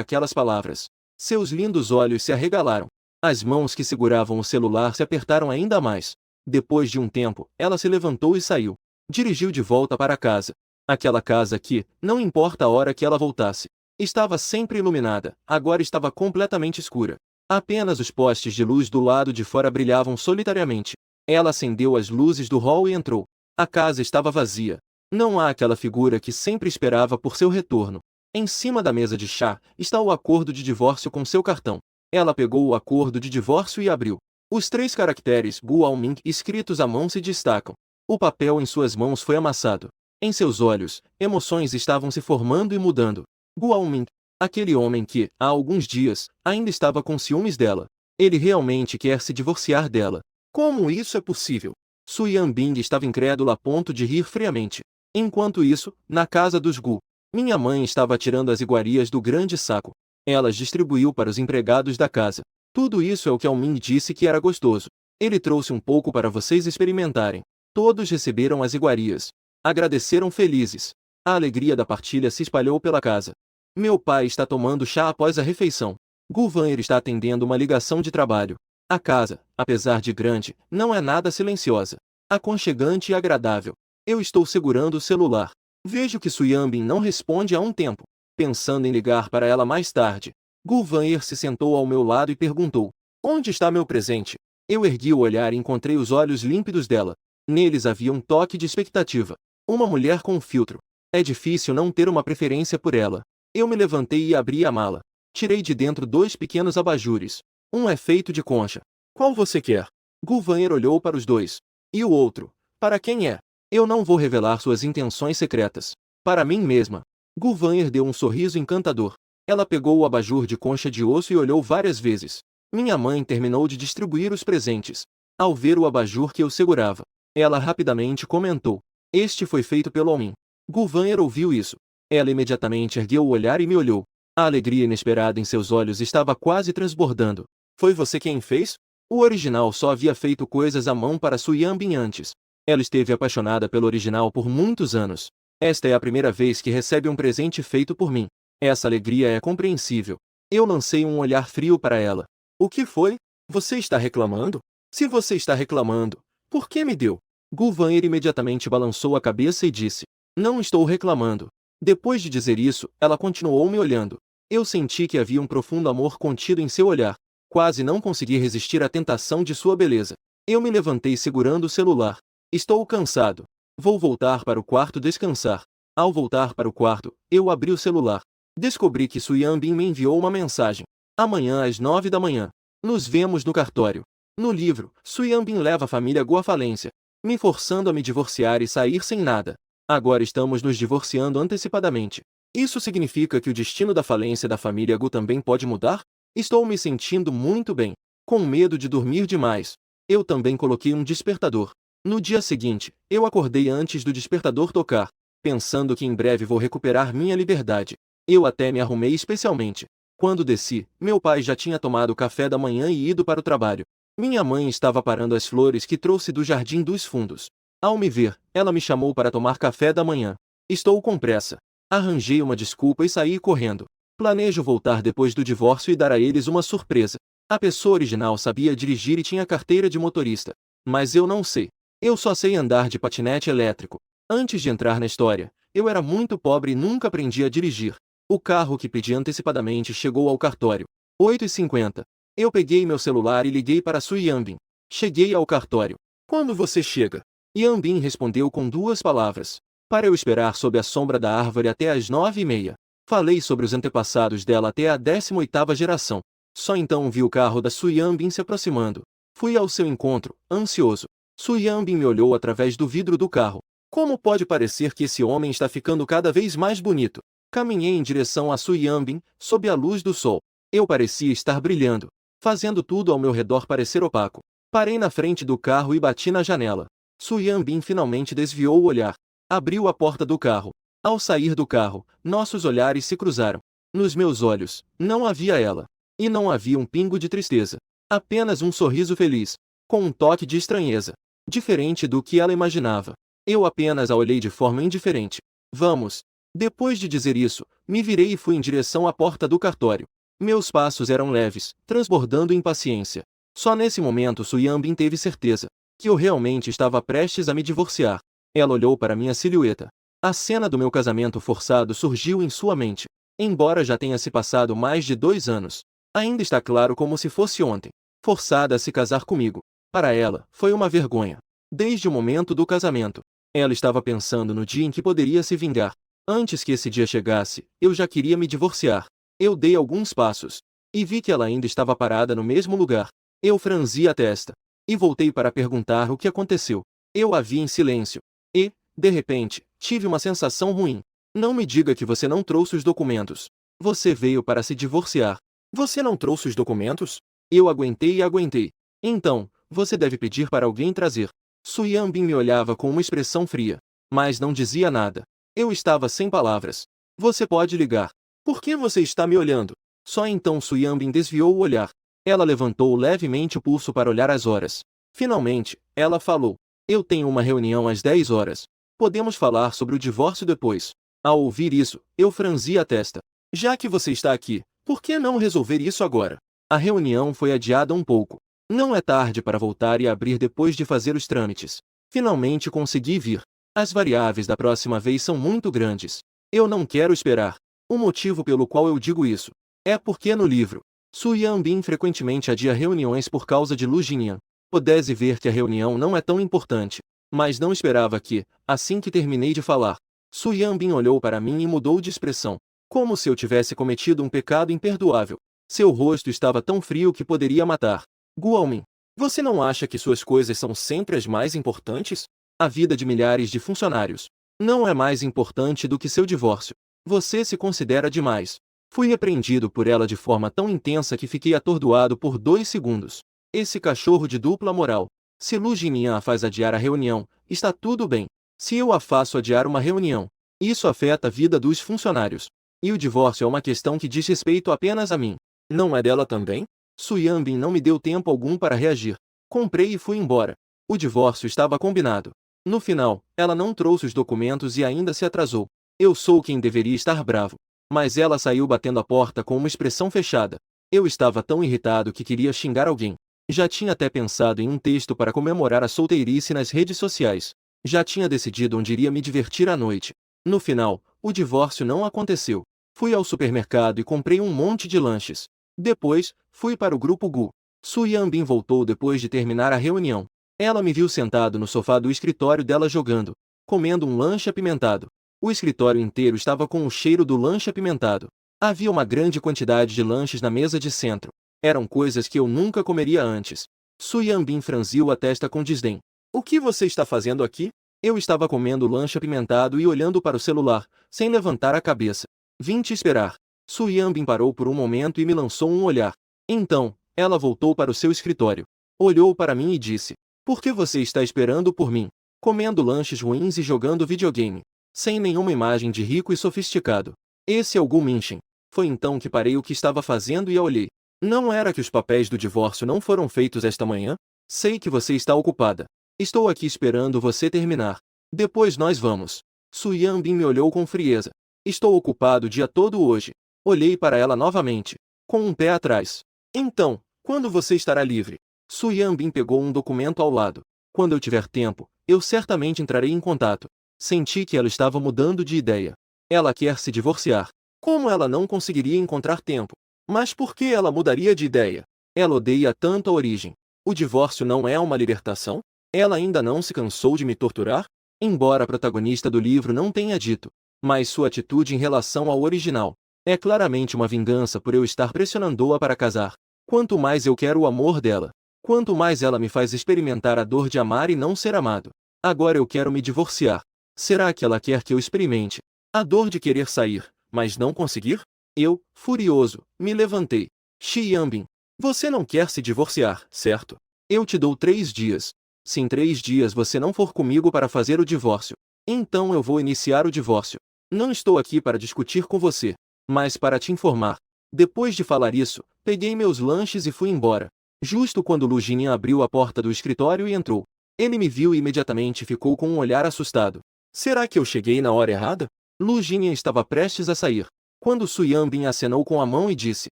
aquelas palavras. Seus lindos olhos se arregalaram. As mãos que seguravam o celular se apertaram ainda mais. Depois de um tempo, ela se levantou e saiu. Dirigiu de volta para casa. Aquela casa que, não importa a hora que ela voltasse, estava sempre iluminada, agora estava completamente escura. Apenas os postes de luz do lado de fora brilhavam solitariamente. Ela acendeu as luzes do hall e entrou. A casa estava vazia. Não há aquela figura que sempre esperava por seu retorno. Em cima da mesa de chá está o acordo de divórcio com seu cartão. Ela pegou o acordo de divórcio e abriu. Os 3 caracteres Guo-Ming escritos à mão se destacam. O papel em suas mãos foi amassado. Em seus olhos, emoções estavam se formando e mudando. Guo-Ming, aquele homem que, há alguns dias, ainda estava com ciúmes dela. Ele realmente quer se divorciar dela. Como isso é possível? Su Yanbing estava incrédula a ponto de rir friamente. Enquanto isso, na casa dos Gu, minha mãe estava tirando as iguarias do grande saco. Ela as distribuiu para os empregados da casa. Tudo isso é o que Ming disse que era gostoso. Ele trouxe um pouco para vocês experimentarem. Todos receberam as iguarias. Agradeceram felizes. A alegria da partilha se espalhou pela casa. Meu pai está tomando chá após a refeição. Gu Van'er está atendendo uma ligação de trabalho. A casa, apesar de grande, não é nada silenciosa. Aconchegante e agradável. Eu estou segurando o celular. Vejo que Su Yanbing não responde há um tempo. Pensando em ligar para ela mais tarde. Gu Van'er se sentou ao meu lado e perguntou: onde está meu presente? Eu ergui o olhar e encontrei os olhos límpidos dela. Neles havia um toque de expectativa. Uma mulher com filtro. É difícil não ter uma preferência por ela. Eu me levantei e abri a mala. Tirei de dentro 2 pequenos abajures. Um é feito de concha. Qual você quer? Gu Van'er olhou para os 2. E o outro? Para quem é? Eu não vou revelar suas intenções secretas. Para mim mesma. Gu Van'er deu um sorriso encantador. Ela pegou o abajur de concha de osso e olhou várias vezes. Minha mãe terminou de distribuir os presentes. Ao ver o abajur que eu segurava, ela rapidamente comentou: este foi feito pelo homem. Gu Van'er ouviu isso. Ela imediatamente ergueu o olhar e me olhou. A alegria inesperada em seus olhos estava quase transbordando. Foi você quem fez? O original só havia feito coisas à mão para Su Yanbing antes. Ela esteve apaixonada pelo original por muitos anos. Esta é a primeira vez que recebe um presente feito por mim. Essa alegria é compreensível. Eu lancei um olhar frio para ela. O que foi? Você está reclamando? Se você está reclamando, por que me deu? Gu Van'er imediatamente balançou a cabeça e disse: não estou reclamando. Depois de dizer isso, ela continuou me olhando. Eu senti que havia um profundo amor contido em seu olhar. Quase não consegui resistir à tentação de sua beleza. Eu me levantei segurando o celular. Estou cansado. Vou voltar para o quarto descansar. Ao voltar para o quarto, eu abri o celular. Descobri que Su Yanbing me enviou uma mensagem. Amanhã às 9 da manhã. Nos vemos no cartório. No livro, Su Yanbing leva a família Gu à falência, me forçando a me divorciar e sair sem nada. Agora estamos nos divorciando antecipadamente. Isso significa que o destino da falência da família Gu também pode mudar? Estou me sentindo muito bem. Com medo de dormir demais. Eu também coloquei um despertador. No dia seguinte, eu acordei antes do despertador tocar, pensando que em breve vou recuperar minha liberdade. Eu até me arrumei especialmente. Quando desci, meu pai já tinha tomado café da manhã e ido para o trabalho. Minha mãe estava parando as flores que trouxe do jardim dos fundos. Ao me ver, ela me chamou para tomar café da manhã. Estou com pressa. Arranjei uma desculpa e saí correndo. Planejo voltar depois do divórcio e dar a eles uma surpresa. A pessoa original sabia dirigir e tinha carteira de motorista. Mas eu não sei. Eu só sei andar de patinete elétrico. Antes de entrar na história, eu era muito pobre e nunca aprendi a dirigir. O carro que pedi antecipadamente chegou ao cartório. 8h50. Eu peguei meu celular e liguei para Su Yanbing. Cheguei ao cartório. Quando você chega? Yanbing respondeu com 2 palavras. Para eu esperar sob a sombra da árvore até às 9h30. Falei sobre os antepassados dela até a 18ª geração. Só então vi o carro da Su Yanbing se aproximando. Fui ao seu encontro, ansioso. Su Yanbing me olhou através do vidro do carro. Como pode parecer que esse homem está ficando cada vez mais bonito? Caminhei em direção a Su Yanbing, sob a luz do sol. Eu parecia estar brilhando, fazendo tudo ao meu redor parecer opaco. Parei na frente do carro e bati na janela. Su Yanbing finalmente desviou o olhar. Abriu a porta do carro. Ao sair do carro, nossos olhares se cruzaram. Nos meus olhos, não havia ela. E não havia um pingo de tristeza. Apenas um sorriso feliz, com um toque de estranheza. Diferente do que ela imaginava. Eu apenas a olhei de forma indiferente. Vamos. Depois de dizer isso, me virei e fui em direção à porta do cartório. Meus passos eram leves, transbordando impaciência. Só nesse momento Su Yanbing teve certeza que eu realmente estava prestes a me divorciar. Ela olhou para minha silhueta. A cena do meu casamento forçado surgiu em sua mente. Embora já tenha se passado mais de 2 anos, ainda está claro como se fosse ontem. Forçada a se casar comigo. Para ela, foi uma vergonha. Desde o momento do casamento, ela estava pensando no dia em que poderia se vingar. Antes que esse dia chegasse, eu já queria me divorciar. Eu dei alguns passos e vi que ela ainda estava parada no mesmo lugar. Eu franzi a testa e voltei para perguntar o que aconteceu. Eu a vi em silêncio e, de repente, tive uma sensação ruim. Não me diga que você não trouxe os documentos. Você veio para se divorciar. Você não trouxe os documentos? Eu aguentei e aguentei. Então, você deve pedir para alguém trazer. Su Yanbin me olhava com uma expressão fria, mas não dizia nada. Eu estava sem palavras. Você pode ligar. Por que você está me olhando? Só então Su Yanbin desviou o olhar. Ela levantou levemente o pulso para olhar as horas. Finalmente, ela falou. Eu tenho uma reunião às 10 horas. Podemos falar sobre o divórcio depois. Ao ouvir isso, eu franzi a testa. Já que você está aqui, por que não resolver isso agora? A reunião foi adiada um pouco. Não é tarde para voltar e abrir depois de fazer os trâmites. Finalmente consegui vir. As variáveis da próxima vez são muito grandes. Eu não quero esperar. O motivo pelo qual eu digo isso é porque no livro, Su Yanbin frequentemente adia reuniões por causa de Lu Jinyan. Pudesse ver que a reunião não é tão importante, mas não esperava que, assim que terminei de falar, Su Yanbin olhou para mim e mudou de expressão, como se eu tivesse cometido um pecado imperdoável. Seu rosto estava tão frio que poderia matar. Guomin, você não acha que suas coisas são sempre as mais importantes? A vida de milhares de funcionários não é mais importante do que seu divórcio. Você se considera demais. Fui repreendido por ela de forma tão intensa que fiquei atordoado por 2 segundos. Esse cachorro de dupla moral. Se Lu Jinyan a faz adiar a reunião, está tudo bem. Se eu a faço adiar uma reunião, isso afeta a vida dos funcionários. E o divórcio é uma questão que diz respeito apenas a mim. Não é dela também? Su Yanbin não me deu tempo algum para reagir. Comprei e fui embora. O divórcio estava combinado. No final, ela não trouxe os documentos e ainda se atrasou. Eu sou quem deveria estar bravo. Mas ela saiu batendo a porta com uma expressão fechada. Eu estava tão irritado que queria xingar alguém. Já tinha até pensado em um texto para comemorar a solteirice nas redes sociais. Já tinha decidido onde iria me divertir à noite. No final, o divórcio não aconteceu. Fui ao supermercado e comprei um monte de lanches. Depois, fui para o grupo Gu. Su Yanbin voltou depois de terminar a reunião. Ela me viu sentado no sofá do escritório dela jogando, comendo um lanche apimentado. O escritório inteiro estava com o cheiro do lanche apimentado. Havia uma grande quantidade de lanches na mesa de centro. Eram coisas que eu nunca comeria antes. Su Yanbin franziu a testa com desdém. O que você está fazendo aqui? Eu estava comendo o lanche apimentado e olhando para o celular, sem levantar a cabeça. Vim te esperar. Su Yanbin parou por um momento e me lançou um olhar. Então, ela voltou para o seu escritório. Olhou para mim e disse: por que você está esperando por mim? Comendo lanches ruins e jogando videogame. Sem nenhuma imagem de rico e sofisticado. Esse é o Gu Minshin. Foi então que parei o que estava fazendo e a olhei. Não era que os papéis do divórcio não foram feitos esta manhã? Sei que você está ocupada. Estou aqui esperando você terminar. Depois nós vamos. Su Yanbin me olhou com frieza. Estou ocupado o dia todo hoje. Olhei para ela novamente, com um pé atrás. Então, quando você estará livre? Su Yanbin pegou um documento ao lado. Quando eu tiver tempo, eu certamente entrarei em contato. Senti que ela estava mudando de ideia. Ela quer se divorciar. Como ela não conseguiria encontrar tempo? Mas por que ela mudaria de ideia? Ela odeia tanto a origem. O divórcio não é uma libertação? Ela ainda não se cansou de me torturar? Embora a protagonista do livro não tenha dito, mas sua atitude em relação ao original é claramente uma vingança por eu estar pressionando-a para casar. Quanto mais eu quero o amor dela, quanto mais ela me faz experimentar a dor de amar e não ser amado. Agora eu quero me divorciar. Será que ela quer que eu experimente a dor de querer sair, mas não conseguir? Eu, furioso, me levantei. Shi Yanbin, você não quer se divorciar, certo? Eu te dou 3 dias. Se em 3 dias você não for comigo para fazer o divórcio, então eu vou iniciar o divórcio. Não estou aqui para discutir com você, mas para te informar. Depois de falar isso, peguei meus lanches e fui embora. Justo quando Lu Jinyan abriu a porta do escritório e entrou. Ele me viu e imediatamente ficou com um olhar assustado. Será que eu cheguei na hora errada? Lu Jinyan estava prestes a sair, quando Su Yanbin acenou com a mão e disse: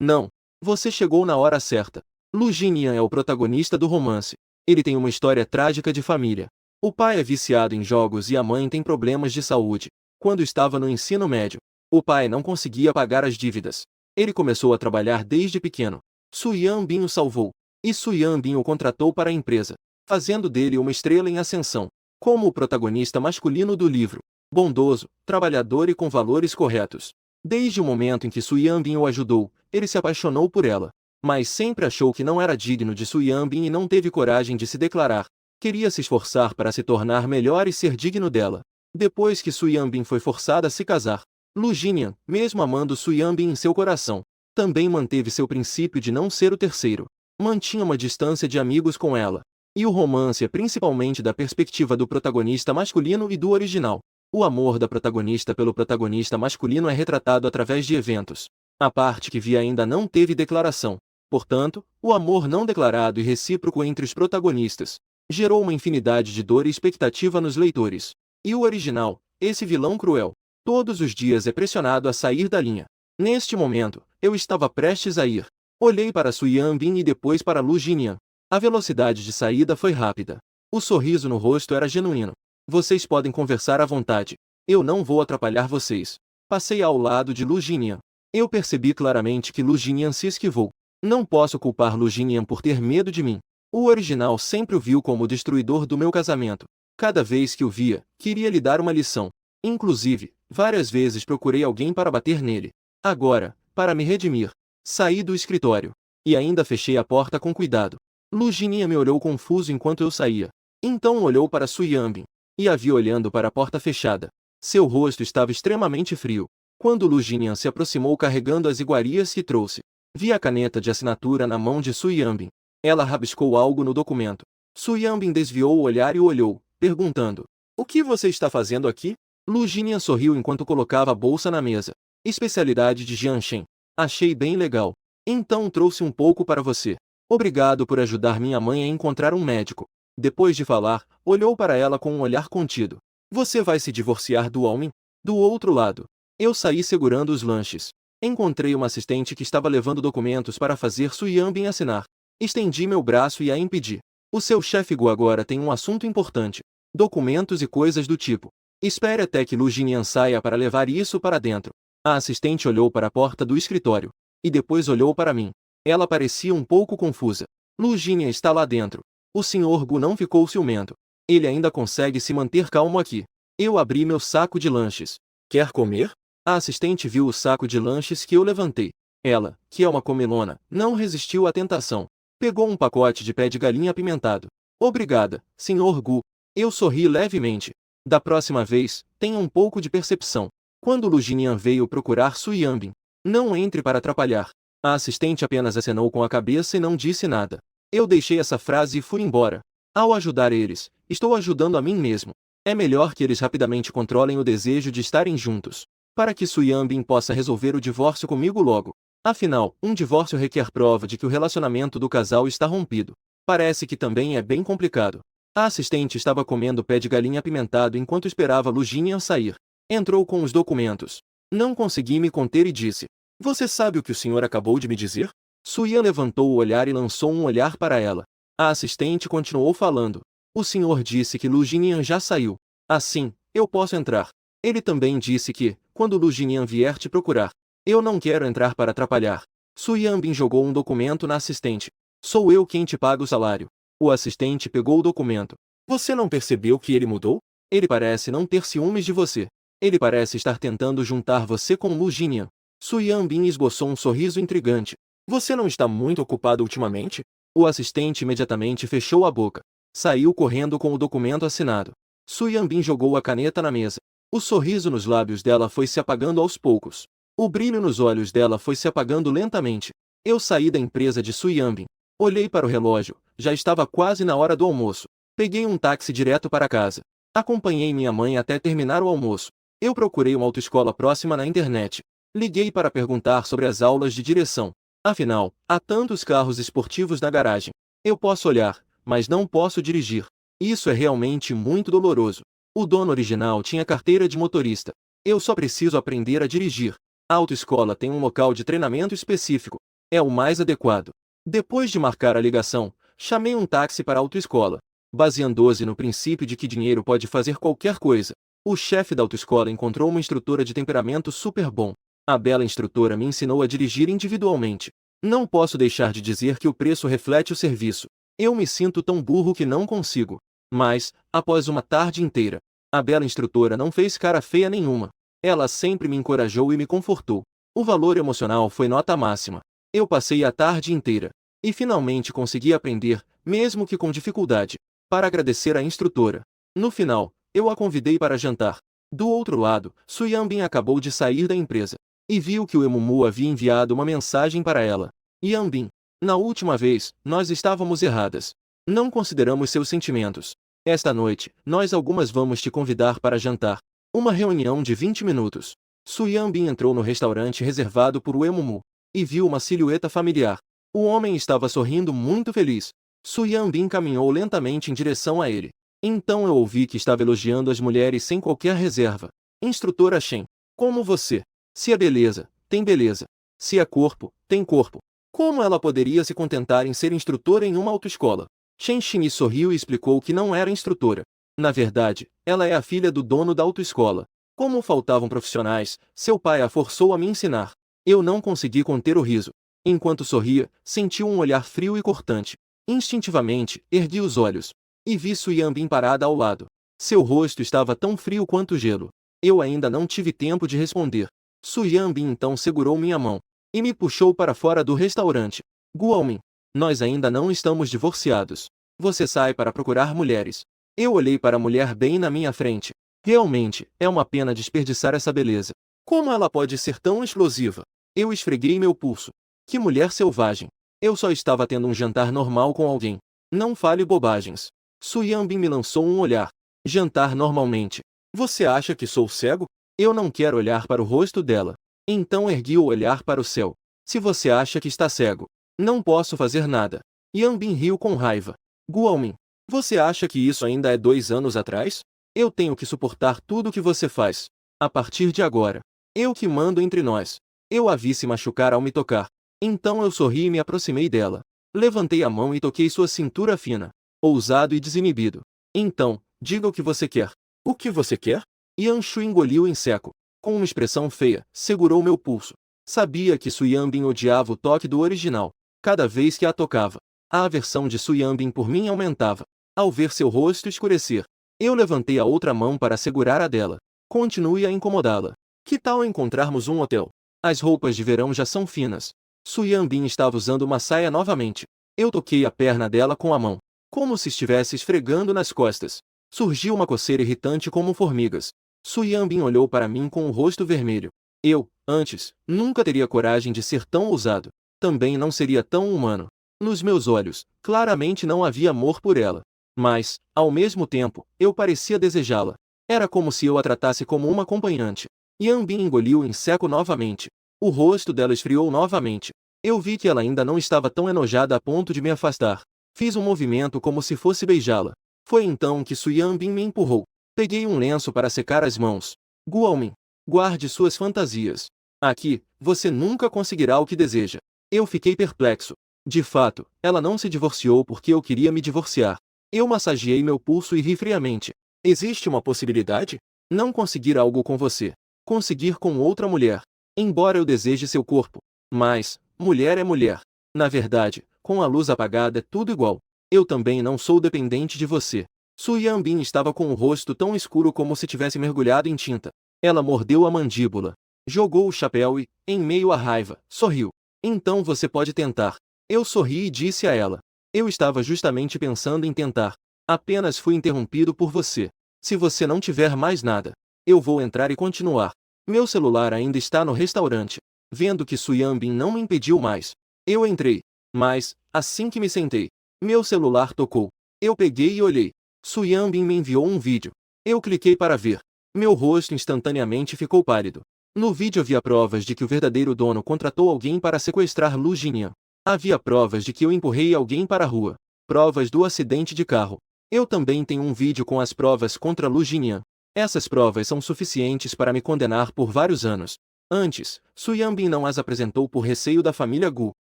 não, você chegou na hora certa. Lu Jinyan é o protagonista do romance. Ele tem uma história trágica de família. O pai é viciado em jogos e a mãe tem problemas de saúde. Quando estava no ensino médio, o pai não conseguia pagar as dívidas. Ele começou a trabalhar desde pequeno. Su Yanbin o salvou, e Su Yanbin o contratou para a empresa, fazendo dele uma estrela em ascensão. Como o protagonista masculino do livro, bondoso, trabalhador e com valores corretos. Desde o momento em que Su Yanbin o ajudou, ele se apaixonou por ela. Mas sempre achou que não era digno de Su Yanbin e não teve coragem de se declarar. Queria se esforçar para se tornar melhor e ser digno dela. Depois que Su Yanbin foi forçada a se casar, Lu Jinian, mesmo amando Su Yanbin em seu coração, também manteve seu princípio de não ser o terceiro. Mantinha uma distância de amigos com ela. E o romance é principalmente da perspectiva do protagonista masculino e do original. O amor da protagonista pelo protagonista masculino é retratado através de eventos. A parte que vi ainda não teve declaração. Portanto, o amor não declarado e recíproco entre os protagonistas gerou uma infinidade de dor e expectativa nos leitores. E o original, esse vilão cruel, todos os dias é pressionado a sair da linha. Neste momento, eu estava prestes a ir. Olhei para Su Yanbin e depois para Lu Jinian. A velocidade de saída foi rápida. O sorriso no rosto era genuíno. Vocês podem conversar à vontade. Eu não vou atrapalhar vocês. Passei ao lado de Lu Jinian. Eu percebi claramente que Lu Jinian se esquivou. Não posso culpar Lu Jinian por ter medo de mim. O original sempre o viu como o destruidor do meu casamento. Cada vez que o via, queria lhe dar uma lição. Inclusive, várias vezes procurei alguém para bater nele. Agora, para me redimir, saí do escritório. E ainda fechei a porta com cuidado. Lu Jinian me olhou confuso enquanto eu saía. Então olhou para Su Yanbin. E a vi olhando para a porta fechada. Seu rosto estava extremamente frio. Quando Lu Jinian se aproximou carregando as iguarias que trouxe, vi a caneta de assinatura na mão de Su Yanbin. Ela rabiscou algo no documento. Su Yanbin desviou o olhar e o olhou, perguntando: "O que você está fazendo aqui?" Lu Jinian sorriu enquanto colocava a bolsa na mesa. "Especialidade de Jianshen. Achei bem legal. Então trouxe um pouco para você. Obrigado por ajudar minha mãe a encontrar um médico." Depois de falar, olhou para ela com um olhar contido. "Você vai se divorciar do homem?" Do outro lado, eu saí segurando os lanches. Encontrei uma assistente que estava levando documentos para fazer Su Yanbin assinar. Estendi meu braço e a impedi. "O seu chefe Gu agora tem um assunto importante. Documentos e coisas do tipo. Espere até que Lu Jinian saia para levar isso para dentro." A assistente olhou para a porta do escritório. E depois olhou para mim. Ela parecia um pouco confusa. "Lu Jinian está lá dentro." O Sr. Gu não ficou ciumento. Ele ainda consegue se manter calmo aqui. Eu abri meu saco de lanches. "Quer comer?" A assistente viu o saco de lanches que eu levantei. Ela, que é uma comilona, não resistiu à tentação. Pegou um pacote de pé de galinha apimentado. "Obrigada, Sr. Gu." Eu sorri levemente. "Da próxima vez, tenha um pouco de percepção." Quando Lu Jinian veio procurar Su Yanbin, "Não entre para atrapalhar." A assistente apenas acenou com a cabeça e não disse nada. Eu deixei essa frase e fui embora. Ao ajudar eles, estou ajudando a mim mesmo. É melhor que eles rapidamente controlem o desejo de estarem juntos, para que Su Yanbin possa resolver o divórcio comigo logo. Afinal, um divórcio requer prova de que o relacionamento do casal está rompido. Parece que também é bem complicado. A assistente estava comendo pé de galinha apimentado enquanto esperava Lu Jinian sair. Entrou com os documentos. Não consegui me conter e disse: "Você sabe o que o senhor acabou de me dizer?" Su Yan levantou o olhar e lançou um olhar para ela. A assistente continuou falando. "O senhor disse que Lu Jinian já saiu. Assim, eu posso entrar." Ele também disse que, quando Lu Jinian vier te procurar, eu não quero entrar para atrapalhar. Su Yanbin jogou um documento na assistente. "Sou eu quem te paga o salário." O assistente pegou o documento. "Você não percebeu que ele mudou? Ele parece não ter ciúmes de você. Ele parece estar tentando juntar você com Lu Jinian." Su Yanbin esboçou um sorriso intrigante. "Você não está muito ocupado ultimamente?" O assistente imediatamente fechou a boca. Saiu correndo com o documento assinado. Su Yanbin jogou a caneta na mesa. O sorriso nos lábios dela foi se apagando aos poucos. O brilho nos olhos dela foi se apagando lentamente. Eu saí da empresa de Su Yanbin. Olhei para o relógio, já estava quase na hora do almoço. Peguei um táxi direto para casa. Acompanhei minha mãe até terminar o almoço. Eu procurei uma autoescola próxima na internet. Liguei para perguntar sobre as aulas de direção. Afinal, há tantos carros esportivos na garagem. Eu posso olhar, mas não posso dirigir. Isso é realmente muito doloroso. O dono original tinha carteira de motorista. Eu só preciso aprender a dirigir. A autoescola tem um local de treinamento específico. É o mais adequado. Depois de marcar a ligação, chamei um táxi para a autoescola. Baseando-se no princípio de que dinheiro pode fazer qualquer coisa, o chefe da autoescola encontrou uma instrutora de temperamento super bom. A bela instrutora me ensinou a dirigir individualmente. Não posso deixar de dizer que o preço reflete o serviço. Eu me sinto tão burro que não consigo. Mas, após uma tarde inteira, a bela instrutora não fez cara feia nenhuma. Ela sempre me encorajou e me confortou. O valor emocional foi nota máxima. Eu passei a tarde inteira. E finalmente consegui aprender, mesmo que com dificuldade, para agradecer à instrutora. No final, eu a convidei para jantar. Do outro lado, Su Yanbin acabou de sair da empresa. E viu que o Emumu havia enviado uma mensagem para ela. Yanbin, na última vez, nós estávamos erradas. Não consideramos seus sentimentos. Esta noite, nós algumas vamos te convidar para jantar. Uma reunião de 20 minutos. Su Yanbin entrou no restaurante reservado por Emumu e viu uma silhueta familiar. O homem estava sorrindo muito feliz. Su Yanbin caminhou lentamente em direção a ele. Então eu ouvi que estava elogiando as mulheres sem qualquer reserva. Instrutora Shen, como você? Se é beleza, tem beleza. Se é corpo, tem corpo. Como ela poderia se contentar em ser instrutora em uma autoescola? Shen Shimi sorriu e explicou que não era instrutora. Na verdade, ela é a filha do dono da autoescola. Como faltavam profissionais, seu pai a forçou a me ensinar. Eu não consegui conter o riso. Enquanto sorria, senti um olhar frio e cortante. Instintivamente, ergui os olhos. E vi Su Yanbin parada ao lado. Seu rosto estava tão frio quanto gelo. Eu ainda não tive tempo de responder. Su Yanbin então segurou minha mão e me puxou para fora do restaurante. Guomin, nós ainda não estamos divorciados. Você sai para procurar mulheres. Eu olhei para a mulher bem na minha frente. Realmente, é uma pena desperdiçar essa beleza. Como ela pode ser tão explosiva? Eu esfreguei meu pulso. Que mulher selvagem. Eu só estava tendo um jantar normal com alguém. Não fale bobagens. Su Yanbin me lançou um olhar. Jantar normalmente. Você acha que sou cego? Eu não quero olhar para o rosto dela. Então ergui o olhar para o céu. Se você acha que está cego, não posso fazer nada. Yanbin riu com raiva. Guomin, você acha que isso ainda é 2 anos atrás? Eu tenho que suportar tudo o que você faz. A partir de agora, eu que mando entre nós. Eu a vi se machucar ao me tocar. Então eu sorri e me aproximei dela. Levantei a mão e toquei sua cintura fina. Ousado e desinibido. Então, diga o que você quer. O que você quer? Yanshu engoliu em seco. Com uma expressão feia, segurou meu pulso. Sabia que Su Yanbin odiava o toque do original. Cada vez que a tocava, a aversão de Su Yanbin por mim aumentava. Ao ver seu rosto escurecer, eu levantei a outra mão para segurar a dela. Continue a incomodá-la. Que tal encontrarmos um hotel? As roupas de verão já são finas. Su Yanbin estava usando uma saia novamente. Eu toquei a perna dela com a mão, como se estivesse esfregando nas costas. Surgiu uma coceira irritante como formigas. Su Yanbin olhou para mim com o rosto vermelho. Eu, antes, nunca teria coragem de ser tão ousado. Também não seria tão humano. Nos meus olhos, claramente não havia amor por ela. Mas, ao mesmo tempo, eu parecia desejá-la. Era como se eu a tratasse como uma acompanhante. Yanbin engoliu em seco novamente. O rosto dela esfriou novamente. Eu vi que ela ainda não estava tão enojada a ponto de me afastar. Fiz um movimento como se fosse beijá-la. Foi então que Su Yanbin me empurrou. Peguei um lenço para secar as mãos. Guomin, guarde suas fantasias. Aqui, você nunca conseguirá o que deseja. Eu fiquei perplexo. De fato, ela não se divorciou porque eu queria me divorciar. Eu massageei meu pulso e ri friamente. Existe uma possibilidade? Não conseguir algo com você. Conseguir com outra mulher. Embora eu deseje seu corpo. Mas, mulher é mulher. Na verdade, com a luz apagada é tudo igual. Eu também não sou dependente de você. Su Yanbin estava com o rosto tão escuro como se tivesse mergulhado em tinta. Ela mordeu a mandíbula. Jogou o chapéu e, em meio à raiva, sorriu. Então você pode tentar. Eu sorri e disse a ela. Eu estava justamente pensando em tentar. Apenas fui interrompido por você. Se você não tiver mais nada, eu vou entrar e continuar. Meu celular ainda está no restaurante. Vendo que Su Yanbin não me impediu mais, eu entrei. Mas, assim que me sentei, meu celular tocou. Eu peguei e olhei. Su Yanbin me enviou um vídeo. Eu cliquei para ver. Meu rosto instantaneamente ficou pálido. No vídeo havia provas de que o verdadeiro dono contratou alguém para sequestrar Lu Jinyan. Havia provas de que eu empurrei alguém para a rua. Provas do acidente de carro. Eu também tenho um vídeo com as provas contra Lu Jinyan. Essas provas são suficientes para me condenar por vários anos. Antes, Su Yanbin não as apresentou por receio da família Gu.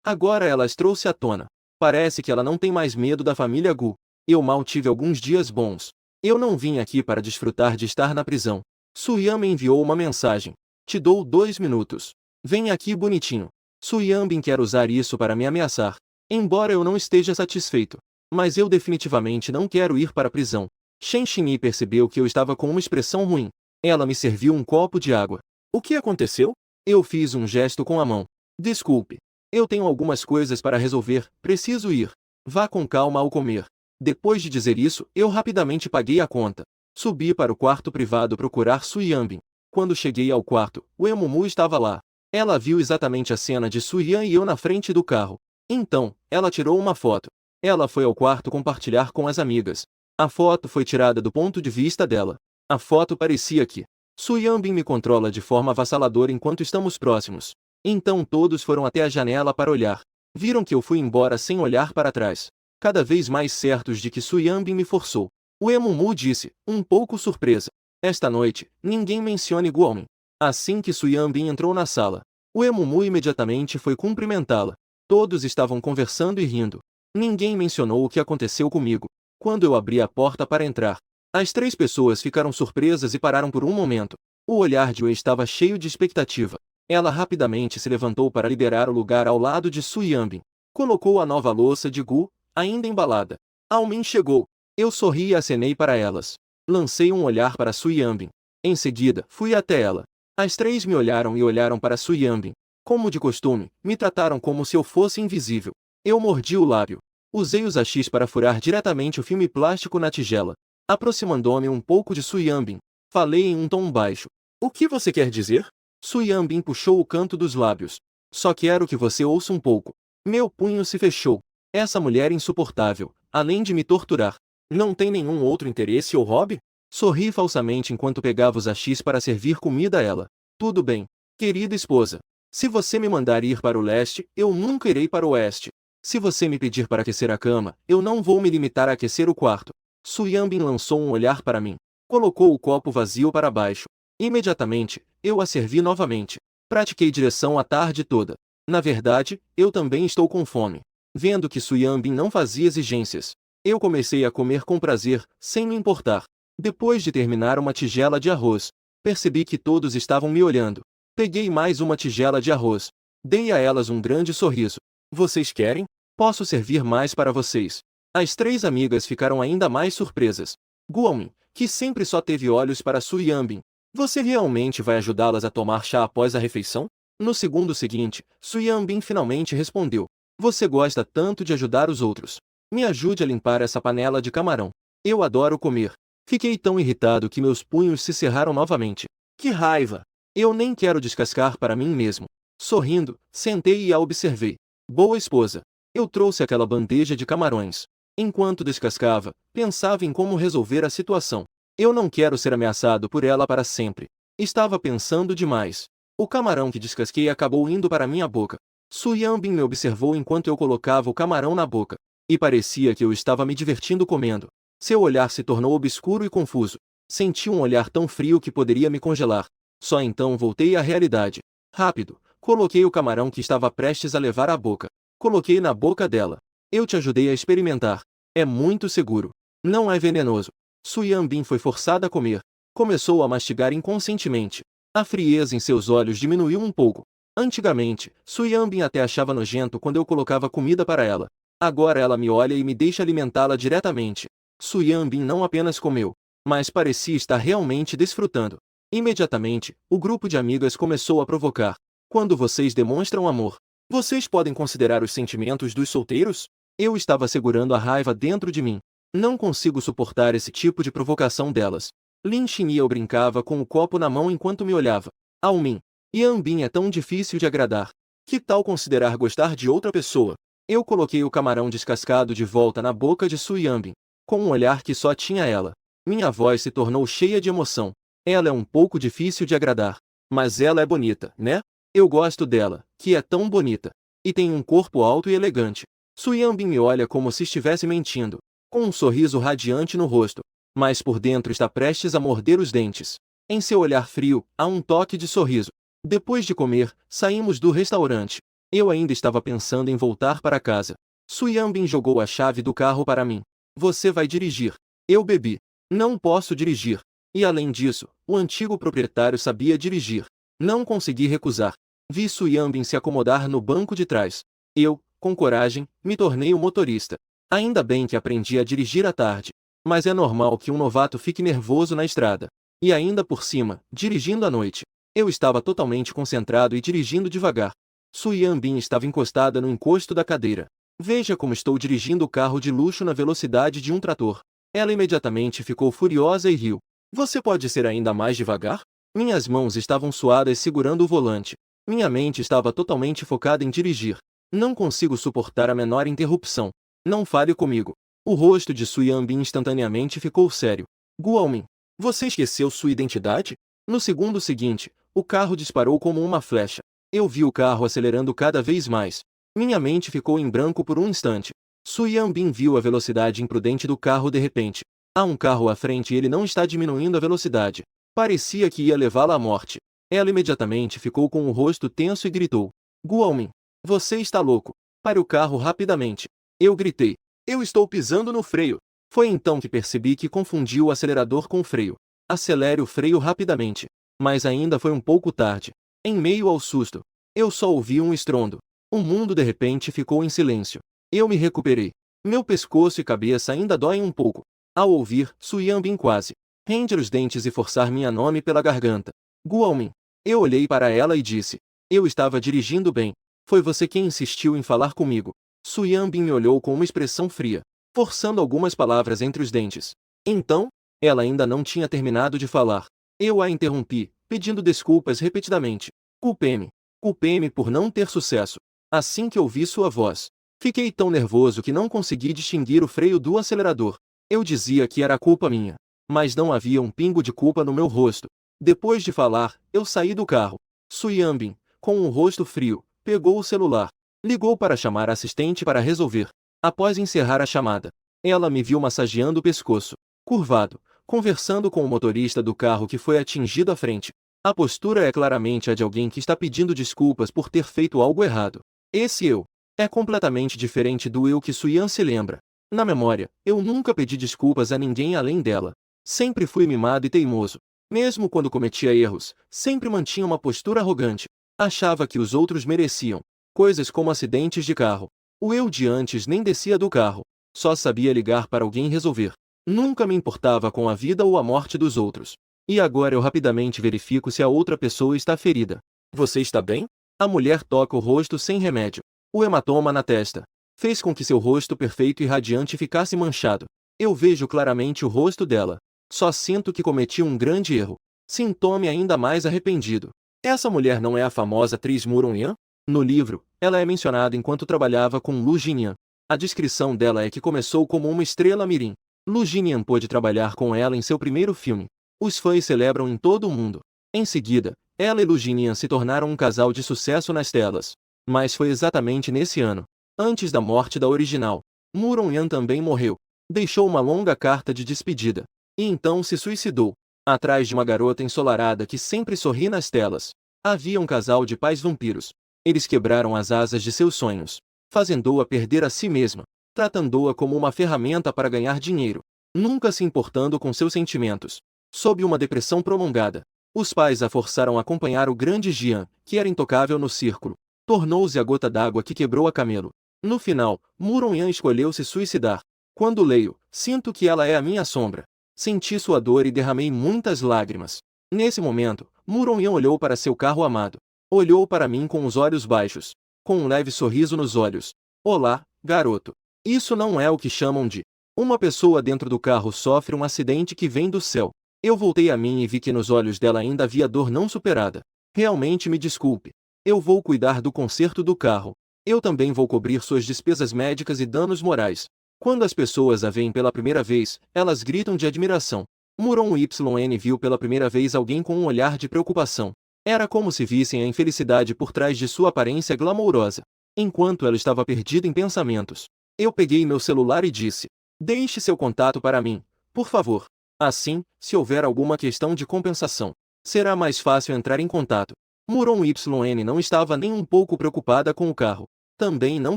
Agora ela as trouxe à tona. Parece que ela não tem mais medo da família Gu. Eu mal tive alguns dias bons. Eu não vim aqui para desfrutar de estar na prisão. Su-Yan me enviou uma mensagem. Te dou 2 minutos. Vem aqui bonitinho. Su-Yan quer usar isso para me ameaçar. Embora eu não esteja satisfeito. Mas eu definitivamente não quero ir para a prisão. Shen Xinyi percebeu que eu estava com uma expressão ruim. Ela me serviu um copo de água. O que aconteceu? Eu fiz um gesto com a mão. Desculpe. Eu tenho algumas coisas para resolver, preciso ir. Vá com calma ao comer. Depois de dizer isso, eu rapidamente paguei a conta. Subi para o quarto privado procurar Su-Yan. Quando cheguei ao quarto, o Emumu estava lá. Ela viu exatamente a cena de Su-Yan e eu na frente do carro. Então, ela tirou uma foto. Ela foi ao quarto compartilhar com as amigas. A foto foi tirada do ponto de vista dela. A foto parecia que Su-Yan me controla de forma avassaladora enquanto estamos próximos. Então todos foram até a janela para olhar. Viram que eu fui embora sem olhar para trás. Cada vez mais certos de que Su-Yan me forçou. O Emumu disse, um pouco surpresa. Esta noite, ninguém mencione Guomin. Assim que Su-Yan entrou na sala, o Emumu imediatamente foi cumprimentá-la. Todos estavam conversando e rindo. Ninguém mencionou o que aconteceu comigo. Quando eu abri a porta para entrar, as 3 pessoas ficaram surpresas e pararam por um momento. O olhar de Wei estava cheio de expectativa. Ela rapidamente se levantou para liberar o lugar ao lado de Su-Yan. Colocou a nova louça de Gu, ainda embalada. Almin chegou. Eu sorri e acenei para elas. Lancei um olhar para Su-Yan. Em seguida, fui até ela. As 3 me olharam e olharam para Su-Yan. Como de costume, me trataram como se eu fosse invisível. Eu mordi o lábio. Usei os hachis para furar diretamente o filme plástico na tigela. Aproximando-me um pouco de Su-Yan, falei em um tom baixo. O que você quer dizer? Su-Yan puxou o canto dos lábios. Só quero que você ouça um pouco. Meu punho se fechou. Essa mulher insuportável, além de me torturar, não tem nenhum outro interesse ou hobby? Sorri falsamente enquanto pegava os hachis para servir comida a ela. Tudo bem, querida esposa. Se você me mandar ir para o leste, eu nunca irei para o oeste. Se você me pedir para aquecer a cama, eu não vou me limitar a aquecer o quarto. Su-Yan lançou um olhar para mim. Colocou o copo vazio para baixo. Imediatamente, eu a servi novamente. Pratiquei direção a tarde toda. Na verdade, eu também estou com fome. Vendo que Su-Yan não fazia exigências, eu comecei a comer com prazer, sem me importar. Depois de terminar uma tigela de arroz, percebi que todos estavam me olhando. Peguei mais uma tigela de arroz. Dei a elas um grande sorriso. Vocês querem? Posso servir mais para vocês. As 3 amigas ficaram ainda mais surpresas. Guomin, que sempre só teve olhos para Su-Yan. Você realmente vai ajudá-las a tomar chá após a refeição? No segundo seguinte, Su-Yan finalmente respondeu. Você gosta tanto de ajudar os outros. Me ajude a limpar essa panela de camarão. Eu adoro comer. Fiquei tão irritado que meus punhos se cerraram novamente. Que raiva! Eu nem quero descascar para mim mesmo. Sorrindo, sentei e a observei. Boa esposa. Eu trouxe aquela bandeja de camarões. Enquanto descascava, pensava em como resolver a situação. Eu não quero ser ameaçado por ela para sempre. Estava pensando demais. O camarão que descasquei acabou indo para minha boca. Su-Yan me observou enquanto eu colocava o camarão na boca. E parecia que eu estava me divertindo comendo. Seu olhar se tornou obscuro e confuso. Senti um olhar tão frio que poderia me congelar. Só então voltei à realidade. Rápido, coloquei o camarão que estava prestes a levar à boca. Coloquei na boca dela. Eu te ajudei a experimentar. É muito seguro. Não é venenoso. Su-Yan foi forçada a comer. Começou a mastigar inconscientemente. A frieza em seus olhos diminuiu um pouco. Antigamente, Su-Yan até achava nojento quando eu colocava comida para ela. Agora ela me olha e me deixa alimentá-la diretamente. Su-Yan não apenas comeu, mas parecia estar realmente desfrutando. Imediatamente, o grupo de amigas começou a provocar. Quando vocês demonstram amor, vocês podem considerar os sentimentos dos solteiros? Eu estava segurando a raiva dentro de mim. Não consigo suportar esse tipo de provocação delas. Lin Xinye brincava com o copo na mão enquanto me olhava. Almin, Yan é tão difícil de agradar. Que tal considerar gostar de outra pessoa? Eu coloquei o camarão descascado de volta na boca de Su-Yan, com um olhar que só tinha ela. Minha voz se tornou cheia de emoção. Ela é um pouco difícil de agradar. Mas ela é bonita, né? Eu gosto dela, que é tão bonita. E tem um corpo alto e elegante. Su-Yan me olha como se estivesse mentindo, com um sorriso radiante no rosto. Mas por dentro está prestes a morder os dentes. Em seu olhar frio, há um toque de sorriso. Depois de comer, saímos do restaurante. Eu ainda estava pensando em voltar para casa. Su-Yan jogou a chave do carro para mim. Você vai dirigir. Eu bebi. Não posso dirigir. E além disso, o antigo proprietário sabia dirigir. Não consegui recusar. Vi Su Yanbin se acomodar no banco de trás. Eu, com coragem, me tornei o motorista. Ainda bem que aprendi a dirigir à tarde. Mas é normal que um novato fique nervoso na estrada. E ainda por cima, dirigindo à noite. Eu estava totalmente concentrado e dirigindo devagar. Su Yanbin estava encostada no encosto da cadeira. Veja como estou dirigindo o carro de luxo na velocidade de um trator. Ela imediatamente ficou furiosa e riu. Você pode ser ainda mais devagar? Minhas mãos estavam suadas segurando o volante. Minha mente estava totalmente focada em dirigir. Não consigo suportar a menor interrupção. Não fale comigo. O rosto de Su Yanbin instantaneamente ficou sério. Guomin, você esqueceu sua identidade? No segundo seguinte, o carro disparou como uma flecha. Eu vi o carro acelerando cada vez mais. Minha mente ficou em branco por um instante. Su Yanbin viu a velocidade imprudente do carro de repente. Há um carro à frente e ele não está diminuindo a velocidade. Parecia que ia levá-la à morte. Ela imediatamente ficou com o rosto tenso e gritou. Guomin, você está louco. Pare o carro rapidamente. Eu gritei. Eu estou pisando no freio. Foi então que percebi que confundi o acelerador com o freio. Acelere o freio rapidamente. Mas ainda foi um pouco tarde. Em meio ao susto, eu só ouvi um estrondo. O mundo de repente ficou em silêncio. Eu me recuperei. Meu pescoço e cabeça ainda doem um pouco. Ao ouvir Su Yanbin quase ranger os dentes e forçar minha nome pela garganta. Guomin. Eu olhei para ela e disse. Eu estava dirigindo bem. Foi você quem insistiu em falar comigo. Su Yanbin me olhou com uma expressão fria, forçando algumas palavras entre os dentes. Então, ela ainda não tinha terminado de falar. Eu a interrompi, pedindo desculpas repetidamente. Culpei-me. Culpei-me por não ter sucesso. Assim que ouvi sua voz, fiquei tão nervoso que não consegui distinguir o freio do acelerador. Eu dizia que era culpa minha, mas não havia um pingo de culpa no meu rosto. Depois de falar, eu saí do carro. Su Yanbin, com o rosto frio, pegou o celular. Ligou para chamar a assistente para resolver. Após encerrar a chamada, ela me viu massageando o pescoço, curvado, conversando com o motorista do carro que foi atingido à frente. A postura é claramente a de alguém que está pedindo desculpas por ter feito algo errado. Esse eu é completamente diferente do eu que Su Yan se lembra. Na memória, eu nunca pedi desculpas a ninguém além dela. Sempre fui mimado e teimoso. Mesmo quando cometia erros, sempre mantinha uma postura arrogante. Achava que os outros mereciam coisas como acidentes de carro. O eu de antes nem descia do carro. Só sabia ligar para alguém resolver. Nunca me importava com a vida ou a morte dos outros. E agora eu rapidamente verifico se a outra pessoa está ferida. Você está bem? A mulher toca o rosto sem remédio. O hematoma na testa fez com que seu rosto perfeito e radiante ficasse manchado. Eu vejo claramente o rosto dela. Só sinto que cometi um grande erro. Sinto-me ainda mais arrependido. Essa mulher não é a famosa atriz Mu Rongyan? No livro, ela é mencionada enquanto trabalhava com Lu Jinyan. A descrição dela é que começou como uma estrela mirim. Lu Jinyan pôde trabalhar com ela em seu primeiro filme. Os fãs celebram em todo o mundo. Em seguida, ela e Lu Jinyan se tornaram um casal de sucesso nas telas. Mas foi exatamente nesse ano, antes da morte da original. Mu Rongyan também morreu. Deixou uma longa carta de despedida. E então se suicidou. Atrás de uma garota ensolarada que sempre sorri nas telas, havia um casal de pais vampiros. Eles quebraram as asas de seus sonhos, fazendo-a perder a si mesma, tratando-a como uma ferramenta para ganhar dinheiro, nunca se importando com seus sentimentos. Sob uma depressão prolongada, os pais a forçaram a acompanhar o grande Jian, que era intocável no círculo. Tornou-se a gota d'água que quebrou a camelo. No final, Mu Rongyan escolheu se suicidar. Quando leio, sinto que ela é a minha sombra. Senti sua dor e derramei muitas lágrimas. Nesse momento, Mu Rongyan olhou para seu carro amado. Olhou para mim com os olhos baixos, com um leve sorriso nos olhos. Olá, garoto. Isso não é o que chamam de uma pessoa dentro do carro sofre um acidente que vem do céu. Eu voltei a mim e vi que nos olhos dela ainda havia dor não superada. Realmente me desculpe. Eu vou cuidar do conserto do carro. Eu também vou cobrir suas despesas médicas e danos morais. Quando as pessoas a veem pela primeira vez, elas gritam de admiração. Muron YN viu pela primeira vez alguém com um olhar de preocupação. Era como se vissem a infelicidade por trás de sua aparência glamourosa. Enquanto ela estava perdida em pensamentos, eu peguei meu celular e disse: deixe seu contato para mim, por favor. Assim, se houver alguma questão de compensação, será mais fácil entrar em contato. Muron YN não estava nem um pouco preocupada com o carro. Também não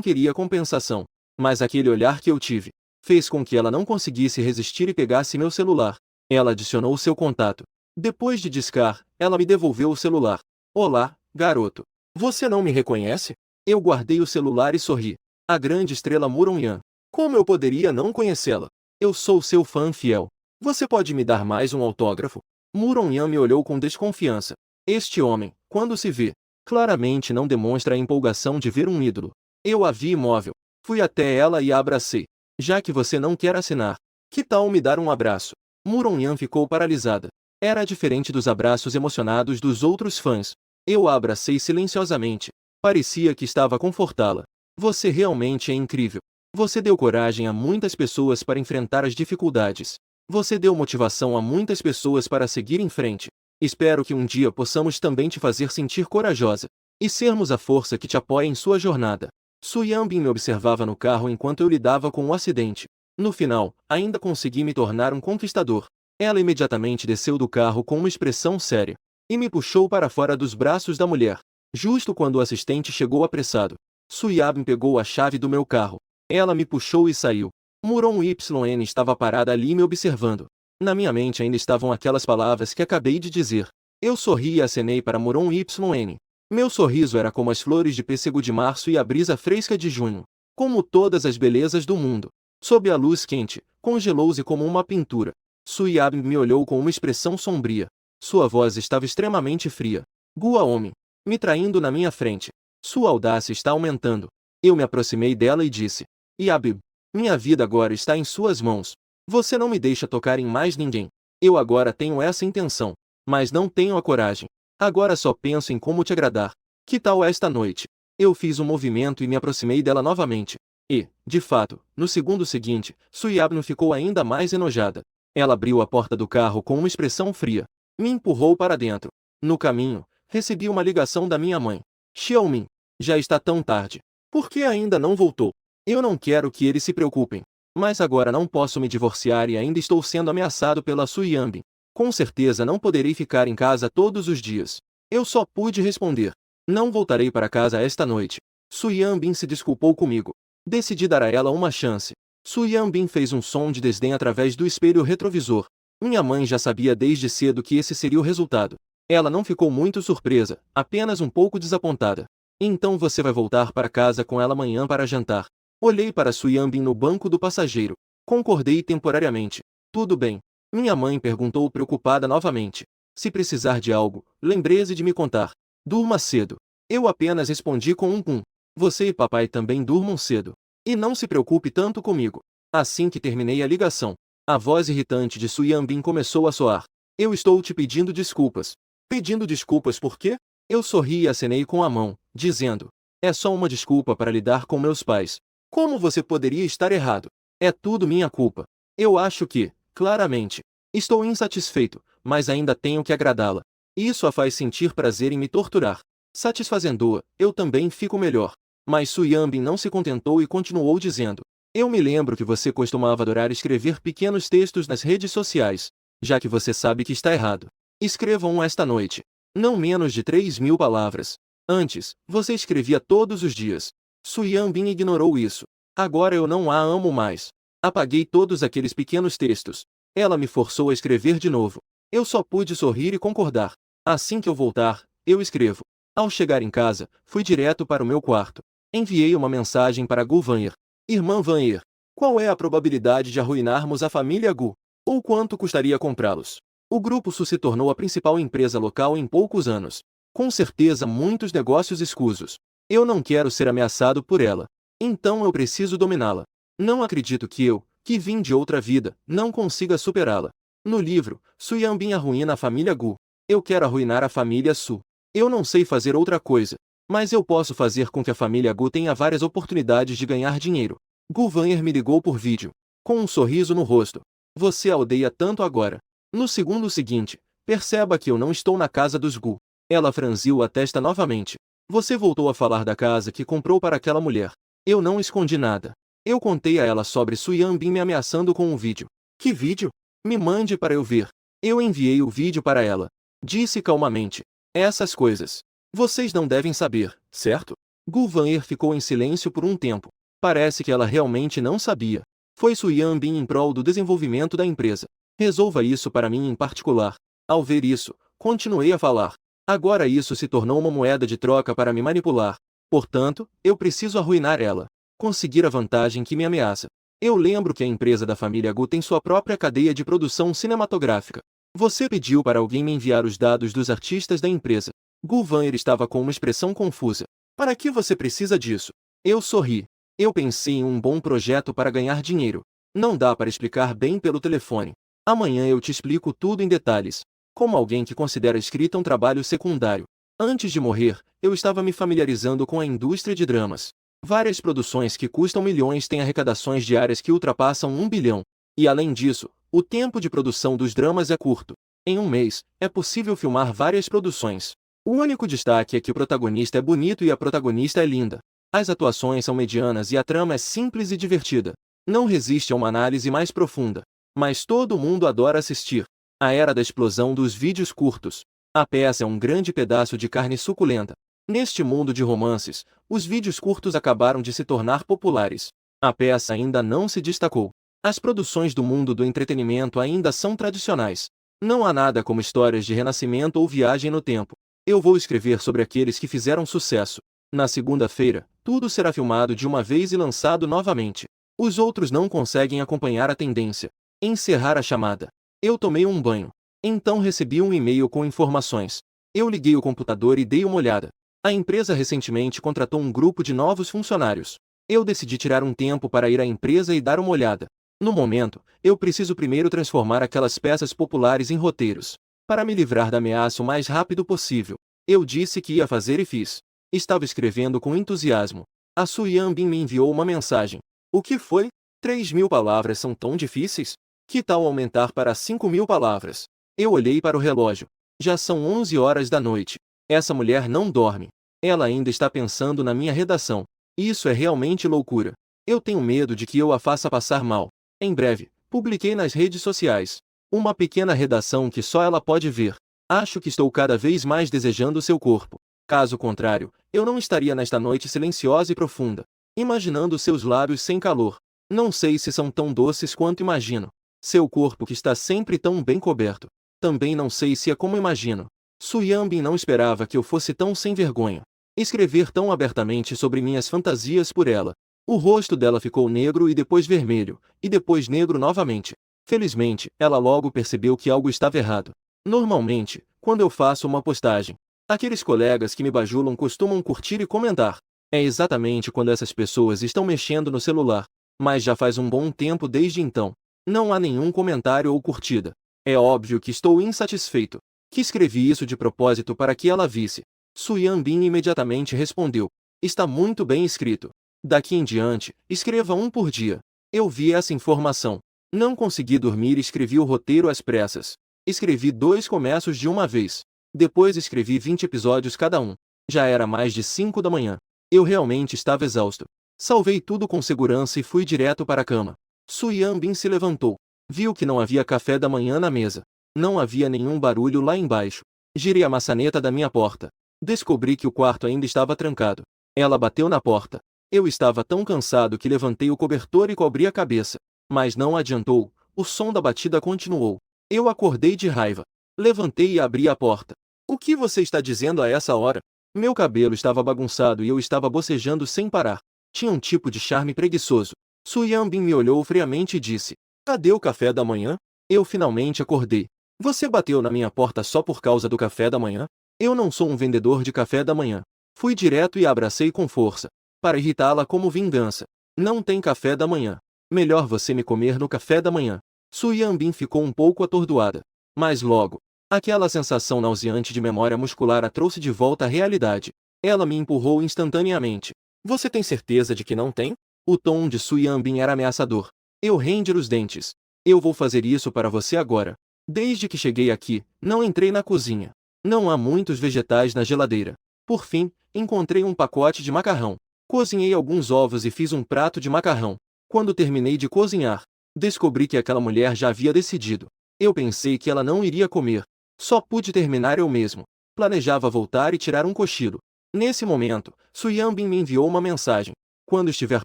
queria compensação. Mas aquele olhar que eu tive fez com que ela não conseguisse resistir e pegasse meu celular. Ela adicionou seu contato. Depois de discar, ela me devolveu o celular. Olá, garoto. Você não me reconhece? Eu guardei o celular e sorri. A grande estrela Muronyan. Como eu poderia não conhecê-la? Eu sou seu fã fiel. Você pode me dar mais um autógrafo? Muronyan me olhou com desconfiança. Este homem, quando se vê, claramente não demonstra a empolgação de ver um ídolo. Eu a vi imóvel. Fui até ela e a abracei. Já que você não quer assinar, que tal me dar um abraço? Muronyan ficou paralisada. Era diferente dos abraços emocionados dos outros fãs. Eu a abracei silenciosamente. Parecia que estava a confortá-la. Você realmente é incrível. Você deu coragem a muitas pessoas para enfrentar as dificuldades. Você deu motivação a muitas pessoas para seguir em frente. Espero que um dia possamos também te fazer sentir corajosa. E sermos a força que te apoia em sua jornada. Su Yanbin me observava no carro enquanto eu lidava com o acidente. No final, ainda consegui me tornar um conquistador. Ela imediatamente desceu do carro com uma expressão séria. E me puxou para fora dos braços da mulher. Justo quando o assistente chegou apressado. Su Yanbin pegou a chave do meu carro. Ela me puxou e saiu. Muron YN estava parada ali me observando. Na minha mente ainda estavam aquelas palavras que acabei de dizer. Eu sorri e acenei para Muron YN. Meu sorriso era como as flores de pêssego de março e a brisa fresca de junho. Como todas as belezas do mundo. Sob a luz quente, congelou-se como uma pintura. Su Yanbin me olhou com uma expressão sombria. Sua voz estava extremamente fria. Gua homem. Me traindo na minha frente. Sua audácia está aumentando. Eu me aproximei dela e disse. Yabib, minha vida agora está em suas mãos. Você não me deixa tocar em mais ninguém. Eu agora tenho essa intenção. Mas não tenho a coragem. Agora só penso em como te agradar. Que tal esta noite? Eu fiz um movimento e me aproximei dela novamente. E, de fato, no segundo seguinte, Su Yanbin ficou ainda mais enojada. Ela abriu a porta do carro com uma expressão fria. Me empurrou para dentro. No caminho, recebi uma ligação da minha mãe. Xiaomin, já está tão tarde. Por que ainda não voltou? Eu não quero que eles se preocupem. Mas agora não posso me divorciar e ainda estou sendo ameaçado pela Su Yanbin. Com certeza não poderei ficar em casa todos os dias. Eu só pude responder. Não voltarei para casa esta noite. Su Yanbin se desculpou comigo. Decidi dar a ela uma chance. Su Yanbin fez um som de desdém através do espelho retrovisor. Minha mãe já sabia desde cedo que esse seria o resultado. Ela não ficou muito surpresa, apenas um pouco desapontada. Então você vai voltar para casa com ela amanhã para jantar. Olhei para Su Yanbin no banco do passageiro. Concordei temporariamente. Tudo bem. Minha mãe perguntou preocupada novamente. Se precisar de algo, lembre-se de me contar. Durma cedo. Eu apenas respondi com um pum. Você e papai também durmam cedo. E não se preocupe tanto comigo. Assim que terminei a ligação, a voz irritante de Su Yanbin começou a soar. Eu estou te pedindo desculpas. Pedindo desculpas por quê? Eu sorri e acenei com a mão, dizendo. É só uma desculpa para lidar com meus pais. Como você poderia estar errado? É tudo minha culpa. Eu acho que, claramente, estou insatisfeito, mas ainda tenho que agradá-la. Isso a faz sentir prazer em me torturar. Satisfazendo-a, eu também fico melhor. Mas Su Yanbin não se contentou e continuou dizendo. Eu me lembro que você costumava adorar escrever pequenos textos nas redes sociais. Já que você sabe que está errado. Escreva um esta noite. Não menos de 3.000 palavras. Antes, você escrevia todos os dias. Su Yanbin ignorou isso. Agora eu não a amo mais. Apaguei todos aqueles pequenos textos. Ela me forçou a escrever de novo. Eu só pude sorrir e concordar. Assim que eu voltar, eu escrevo. Ao chegar em casa, fui direto para o meu quarto. Enviei uma mensagem para Gu Vanher. Irmã Vanher, qual é a probabilidade de arruinarmos a família Gu? Ou quanto custaria comprá-los? O Grupo Su se tornou a principal empresa local em poucos anos. Com certeza muitos negócios escusos. Eu não quero ser ameaçado por ela. Então eu preciso dominá-la. Não acredito que eu, que vim de outra vida, não consiga superá-la. No livro, Su Yanbin arruína a família Gu. Eu quero arruinar a família Su. Eu não sei fazer outra coisa. Mas eu posso fazer com que a família Gu tenha várias oportunidades de ganhar dinheiro. Gu Vanher me ligou por vídeo. Com um sorriso no rosto. Você a odeia tanto agora. No segundo seguinte, perceba que eu não estou na casa dos Gu. Ela franziu a testa novamente. Você voltou a falar da casa que comprou para aquela mulher. Eu não escondi nada. Eu contei a ela sobre Su Yanbin me ameaçando com um vídeo. Que vídeo? Me mande para eu ver. Eu enviei o vídeo para ela. Disse calmamente. Essas coisas. Vocês não devem saber, certo? Gu Vanher ficou em silêncio por um tempo. Parece que ela realmente não sabia. Foi Su Yanbin em prol do desenvolvimento da empresa. Resolva isso para mim em particular. Ao ver isso, continuei a falar. Agora isso se tornou uma moeda de troca para me manipular. Portanto, eu preciso arruinar ela. Conseguir a vantagem que me ameaça. Eu lembro que a empresa da família Gu tem sua própria cadeia de produção cinematográfica. Você pediu para alguém me enviar os dados dos artistas da empresa. Gu Vanner estava com uma expressão confusa. Para que você precisa disso? Eu sorri. Eu pensei em um bom projeto para ganhar dinheiro. Não dá para explicar bem pelo telefone. Amanhã eu te explico tudo em detalhes. Como alguém que considera a escrita um trabalho secundário. Antes de morrer, eu estava me familiarizando com a indústria de dramas. Várias produções que custam milhões têm arrecadações diárias que ultrapassam 1 bilhão. E além disso, o tempo de produção dos dramas é curto. Em um mês, é possível filmar várias produções. O único destaque é que o protagonista é bonito e a protagonista é linda. As atuações são medianas e a trama é simples e divertida. Não resiste a uma análise mais profunda. Mas todo mundo adora assistir. A era da explosão dos vídeos curtos. A peça é um grande pedaço de carne suculenta. Neste mundo de romances, os vídeos curtos acabaram de se tornar populares. A peça ainda não se destacou. As produções do mundo do entretenimento ainda são tradicionais. Não há nada como histórias de renascimento ou viagem no tempo. Eu vou escrever sobre aqueles que fizeram sucesso. Na segunda-feira, tudo será filmado de uma vez e lançado novamente. Os outros não conseguem acompanhar a tendência. Encerrar a chamada. Eu tomei um banho. Então recebi um e-mail com informações. Eu liguei o computador e dei uma olhada. A empresa recentemente contratou um grupo de novos funcionários. Eu decidi tirar um tempo para ir à empresa e dar uma olhada. No momento, eu preciso primeiro transformar aquelas peças populares em roteiros. Para me livrar da ameaça o mais rápido possível. Eu disse que ia fazer e fiz. Estava escrevendo com entusiasmo. A Su Yanbin me enviou uma mensagem. O que foi? 3.000 palavras são tão difíceis? Que tal aumentar para 5.000 palavras? Eu olhei para o relógio. Já são 11 horas da noite. Essa mulher não dorme. Ela ainda está pensando na minha redação. Isso é realmente loucura. Eu tenho medo de que eu a faça passar mal. Em breve, publiquei nas redes sociais. Uma pequena redação que só ela pode ver. Acho que estou cada vez mais desejando seu corpo. Caso contrário, eu não estaria nesta noite silenciosa e profunda, imaginando seus lábios sem calor. Não sei se são tão doces quanto imagino. Seu corpo que está sempre tão bem coberto. Também não sei se é como imagino. Su Yanbin não esperava que eu fosse tão sem vergonha. Escrever tão abertamente sobre minhas fantasias por ela. O rosto dela ficou negro e depois vermelho, e depois negro novamente. Felizmente, ela logo percebeu que algo estava errado. Normalmente, quando eu faço uma postagem, aqueles colegas que me bajulam costumam curtir e comentar. É exatamente quando essas pessoas estão mexendo no celular. Mas já faz um bom tempo desde então. Não há nenhum comentário ou curtida. É óbvio que estou insatisfeito. Que escrevi isso de propósito para que ela visse. Su Yanbin imediatamente respondeu. Está muito bem escrito. Daqui em diante, escreva um por dia. Eu vi essa informação. Não consegui dormir e escrevi o roteiro às pressas. Escrevi 2 começos de uma vez. Depois escrevi 20 episódios cada um. Já era mais de 5 da manhã. Eu realmente estava exausto. Salvei tudo com segurança e fui direto para a cama. Su Yanbin se levantou. Viu que não havia café da manhã na mesa. Não havia nenhum barulho lá embaixo. Girei a maçaneta da minha porta. Descobri que o quarto ainda estava trancado. Ela bateu na porta. Eu estava tão cansado que levantei o cobertor e cobri a cabeça. Mas não adiantou. O som da batida continuou. Eu acordei de raiva. Levantei e abri a porta. O que você está dizendo a essa hora? Meu cabelo estava bagunçado e eu estava bocejando sem parar. Tinha um tipo de charme preguiçoso. Su Yanbin me olhou friamente e disse. Cadê o café da manhã? Eu finalmente acordei. Você bateu na minha porta só por causa do café da manhã? Eu não sou um vendedor de café da manhã. Fui direto e a abracei com força. Para irritá-la como vingança. Não tem café da manhã. Melhor você me comer no café da manhã. Su Yanbin ficou um pouco atordoada. Mas logo, aquela sensação nauseante de memória muscular a trouxe de volta à realidade. Ela me empurrou instantaneamente. Você tem certeza de que não tem? O tom de Su Yanbin era ameaçador. Eu rendi os dentes. Eu vou fazer isso para você agora. Desde que cheguei aqui, não entrei na cozinha. Não há muitos vegetais na geladeira. Por fim, encontrei um pacote de macarrão. Cozinhei alguns ovos e fiz um prato de macarrão. Quando terminei de cozinhar, descobri que aquela mulher já havia decidido. Eu pensei que ela não iria comer. Só pude terminar eu mesmo. Planejava voltar e tirar um cochilo. Nesse momento, Su Yanbin me enviou uma mensagem. Quando estiver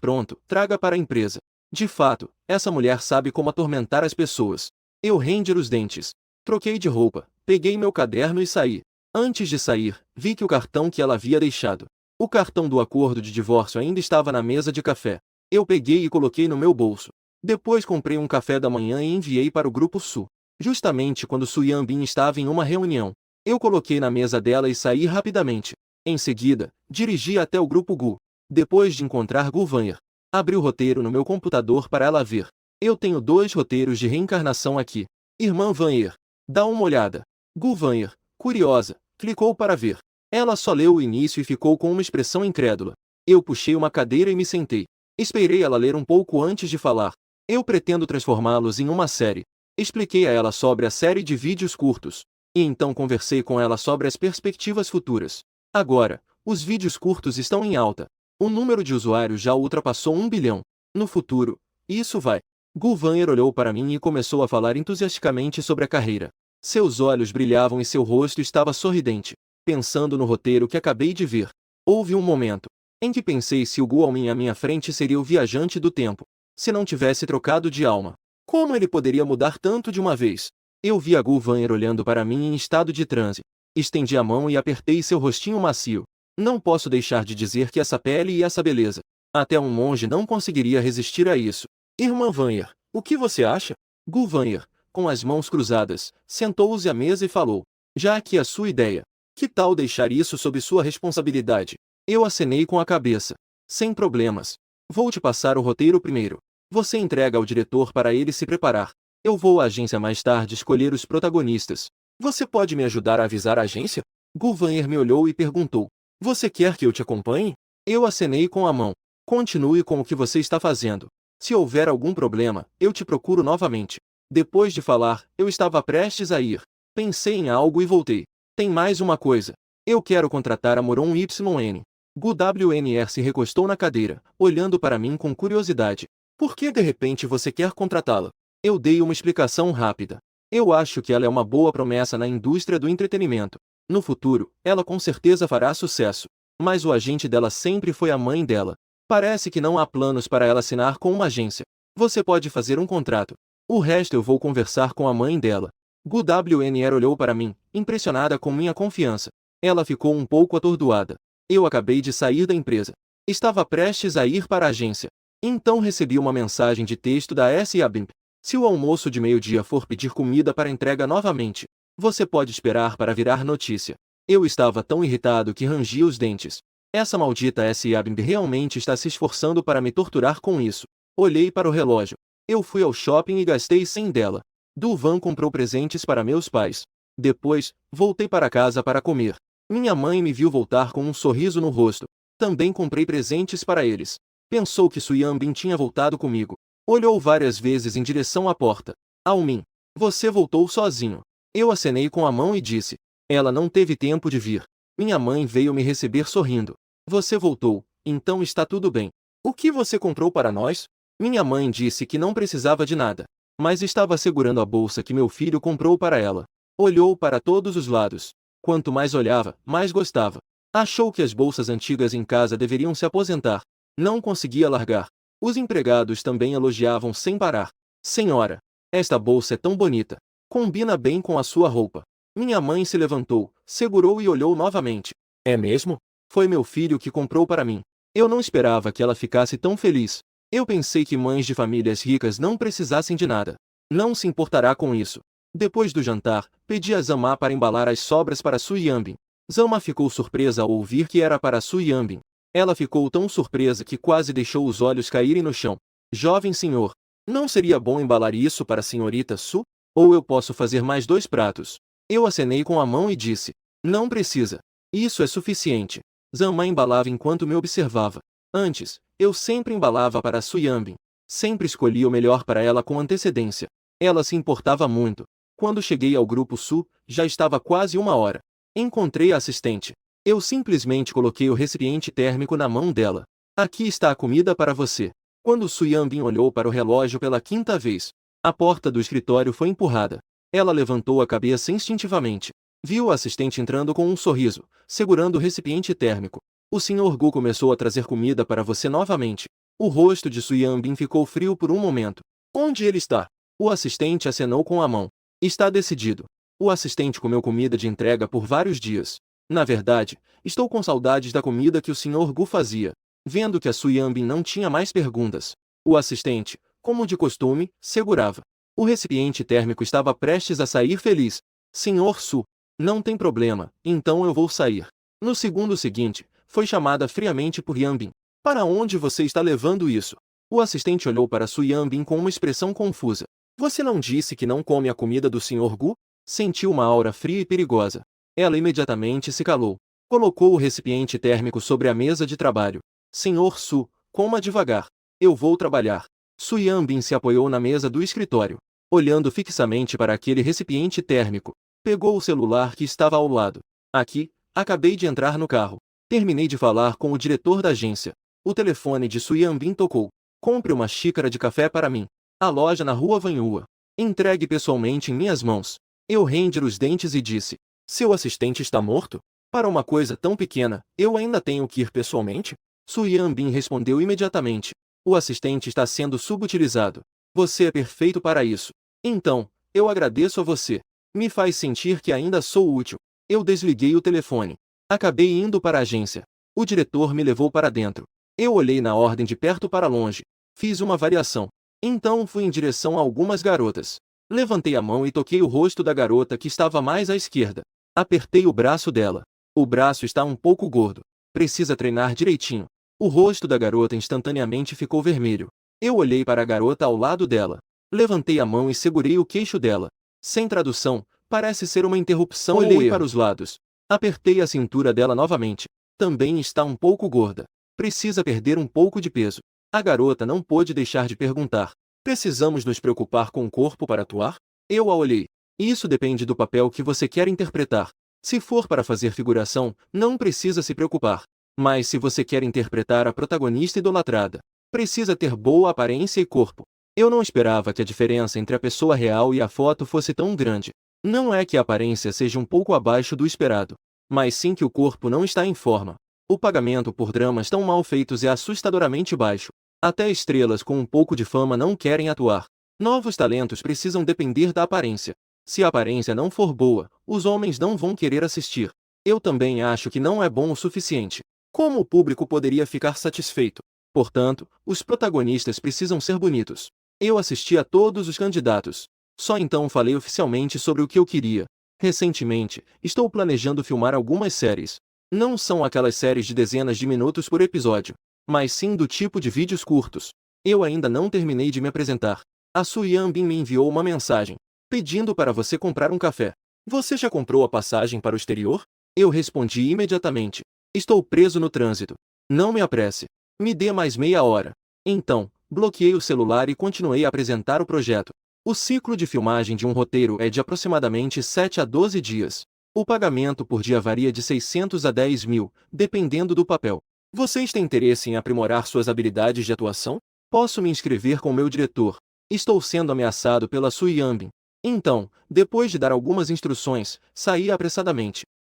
pronto, traga para a empresa. De fato, essa mulher sabe como atormentar as pessoas. Eu ranger os dentes. Troquei de roupa, peguei meu caderno e saí. Antes de sair, vi que o cartão que ela havia deixado. O cartão do acordo de divórcio ainda estava na mesa de café. Eu peguei e coloquei no meu bolso. Depois comprei um café da manhã e enviei para o Grupo Su. Justamente quando Su Yanbin estava em uma reunião. Eu coloquei na mesa dela e saí rapidamente. Em seguida, dirigi até o Grupo Gu. Depois de encontrar Gu Vanher, abri o roteiro no meu computador para ela ver. Eu tenho 2 roteiros de reencarnação aqui. Irmã Vanher, dá uma olhada. Gu Vanher, curiosa, clicou para ver. Ela só leu o início e ficou com uma expressão incrédula. Eu puxei uma cadeira e me sentei. Esperei ela ler um pouco antes de falar. Eu pretendo transformá-los em uma série. Expliquei a ela sobre a série de vídeos curtos. E então conversei com ela sobre as perspectivas futuras. Agora, os vídeos curtos estão em alta. O número de usuários já ultrapassou 1 bilhão. No futuro, isso vai. Gu Vanher olhou para mim e começou a falar entusiasticamente sobre a carreira. Seus olhos brilhavam e seu rosto estava sorridente, pensando no roteiro que acabei de ver. Houve um momento em que pensei se o Gu Almin à minha frente seria o viajante do tempo, se não tivesse trocado de alma. Como ele poderia mudar tanto de uma vez? Eu vi a Gu Vanher olhando para mim em estado de transe. Estendi a mão e apertei seu rostinho macio. Não posso deixar de dizer que essa pele e essa beleza. Até um monge não conseguiria resistir a isso. Irmã Vanher, o que você acha? Gu Vanher, com as mãos cruzadas, sentou-se à mesa e falou. Já que é a sua ideia, que tal deixar isso sob sua responsabilidade? Eu acenei com a cabeça. Sem problemas. Vou te passar o roteiro primeiro. Você entrega ao diretor para ele se preparar. Eu vou à agência mais tarde escolher os protagonistas. Você pode me ajudar a avisar a agência? Gu Vanher me olhou e perguntou. Você quer que eu te acompanhe? Eu acenei com a mão. Continue com o que você está fazendo. Se houver algum problema, eu te procuro novamente. Depois de falar, eu estava prestes a ir. Pensei em algo e voltei. Tem mais uma coisa. Eu quero contratar a Moron YN. Gu WNR se recostou na cadeira, olhando para mim com curiosidade. Por que de repente você quer contratá-la? Eu dei uma explicação rápida. Eu acho que ela é uma boa promessa na indústria do entretenimento. No futuro, ela com certeza fará sucesso. Mas o agente dela sempre foi a mãe dela. Parece que não há planos para ela assinar com uma agência. Você pode fazer um contrato. O resto eu vou conversar com a mãe dela. Gu WNR olhou para mim, impressionada com minha confiança. Ela ficou um pouco atordoada. Eu acabei de sair da empresa. Estava prestes a ir para a agência. Então recebi uma mensagem de texto da SABIMP. Se o almoço de meio-dia for pedir comida para entrega novamente, você pode esperar para virar notícia. Eu estava tão irritado que rangi os dentes. Essa maldita SABIMP realmente está se esforçando para me torturar com isso. Olhei para o relógio. Eu fui ao shopping e gastei 100 dela. Duvan comprou presentes para meus pais. Depois, voltei para casa para comer. Minha mãe me viu voltar com um sorriso no rosto. Também comprei presentes para eles. Pensou que Su Yanbin tinha voltado comigo. Olhou várias vezes em direção à porta. Almin, você voltou sozinho. Eu acenei com a mão e disse. Ela não teve tempo de vir. Minha mãe veio me receber sorrindo. Você voltou, então está tudo bem. O que você comprou para nós? Minha mãe disse que não precisava de nada, mas estava segurando a bolsa que meu filho comprou para ela. Olhou para todos os lados. Quanto mais olhava, mais gostava. Achou que as bolsas antigas em casa deveriam se aposentar. Não conseguia largar. Os empregados também elogiavam sem parar. Senhora, esta bolsa é tão bonita. Combina bem com a sua roupa. Minha mãe se levantou, segurou e olhou novamente. É mesmo? Foi meu filho que comprou para mim. Eu não esperava que ela ficasse tão feliz. Eu pensei que mães de famílias ricas não precisassem de nada. Não se importará com isso. Depois do jantar, pedi a Zama para embalar as sobras para Su Yanbin. Zama ficou surpresa ao ouvir que era para Su Yanbin. Ela ficou tão surpresa que quase deixou os olhos caírem no chão. Jovem senhor, não seria bom embalar isso para a senhorita Su? Ou eu posso fazer mais 2 pratos? Eu acenei com a mão e disse. Não precisa. Isso é suficiente. Zama embalava enquanto me observava. Antes, eu sempre embalava para Su Yanbin. Sempre escolhia o melhor para ela com antecedência. Ela se importava muito. Quando cheguei ao Grupo Su, já estava quase 1 hora. Encontrei a assistente. Eu simplesmente coloquei o recipiente térmico na mão dela. Aqui está a comida para você. Quando Su Yanbin olhou para o relógio pela 5ª vez, a porta do escritório foi empurrada. Ela levantou a cabeça instintivamente. Viu o assistente entrando com um sorriso, segurando o recipiente térmico. O Sr. Gu começou a trazer comida para você novamente. O rosto de Su Yanbin ficou frio por um momento. Onde ele está? O assistente acenou com a mão. Está decidido. O assistente comeu comida de entrega por vários dias. Na verdade, estou com saudades da comida que o Sr. Gu fazia. Vendo que a Su Yanbin não tinha mais perguntas, o assistente, como de costume, segurava. O recipiente térmico estava prestes a sair feliz. Senhor Su, não tem problema, então eu vou sair. No segundo seguinte, foi chamada friamente por Yanbin. Para onde você está levando isso? O assistente olhou para Su Yanbin com uma expressão confusa. Você não disse que não come a comida do Sr. Gu? Sentiu uma aura fria e perigosa. Ela imediatamente se calou. Colocou o recipiente térmico sobre a mesa de trabalho. Senhor Su, coma devagar. Eu vou trabalhar. Su Yanbin se apoiou na mesa do escritório, olhando fixamente para aquele recipiente térmico. Pegou o celular que estava ao lado. Aqui, acabei de entrar no carro. Terminei de falar com o diretor da agência. O telefone de Su Yanbin tocou. Compre uma xícara de café para mim. A loja na rua Vanhua. Entregue pessoalmente em minhas mãos. Eu rendi os dentes e disse: seu assistente está morto? Para uma coisa tão pequena, eu ainda tenho que ir pessoalmente? Su Yanbin respondeu imediatamente. O assistente está sendo subutilizado. Você é perfeito para isso. Então, eu agradeço a você. Me faz sentir que ainda sou útil. Eu desliguei o telefone. Acabei indo para a agência. O diretor me levou para dentro. Eu olhei na ordem de perto para longe. Fiz uma variação. Então fui em direção a algumas garotas. Levantei a mão e toquei o rosto da garota que estava mais à esquerda. Apertei o braço dela. O braço está um pouco gordo. Precisa treinar direitinho. O rosto da garota instantaneamente ficou vermelho. Eu olhei para a garota ao lado dela. Levantei a mão e segurei o queixo dela. Sem tradução, parece ser uma interrupção. Olhei para os lados. Apertei a cintura dela novamente. Também está um pouco gorda. Precisa perder um pouco de peso. A garota não pôde deixar de perguntar. Precisamos nos preocupar com o corpo para atuar? Eu a olhei. Isso depende do papel que você quer interpretar. Se for para fazer figuração, não precisa se preocupar. Mas se você quer interpretar a protagonista idolatrada, precisa ter boa aparência e corpo. Eu não esperava que a diferença entre a pessoa real e a foto fosse tão grande. Não é que a aparência seja um pouco abaixo do esperado, mas sim que o corpo não está em forma. O pagamento por dramas tão mal feitos é assustadoramente baixo. Até estrelas com um pouco de fama não querem atuar. Novos talentos precisam depender da aparência. Se a aparência não for boa, os homens não vão querer assistir. Eu também acho que não é bom o suficiente. Como o público poderia ficar satisfeito? Portanto, os protagonistas precisam ser bonitos. Eu assisti a todos os candidatos. Só então falei oficialmente sobre o que eu queria. Recentemente, estou planejando filmar algumas séries. Não são aquelas séries de dezenas de minutos por episódio, mas sim do tipo de vídeos curtos. Eu ainda não terminei de me apresentar. A Su Yanbin me enviou uma mensagem, pedindo para você comprar um café. Você já comprou a passagem para o exterior? Eu respondi imediatamente. Estou preso no trânsito. Não me apresse. Me dê mais meia hora. Então, bloqueei o celular e continuei a apresentar o projeto. O ciclo de filmagem de um roteiro é de aproximadamente 7 a 12 dias. O pagamento por dia varia de 600 a 10 mil, dependendo do papel. Vocês têm interesse em aprimorar suas habilidades de atuação? Posso me inscrever com meu diretor. Estou sendo ameaçado pela Su Yanbin. Então, depois de dar algumas instruções, saí apressadamente.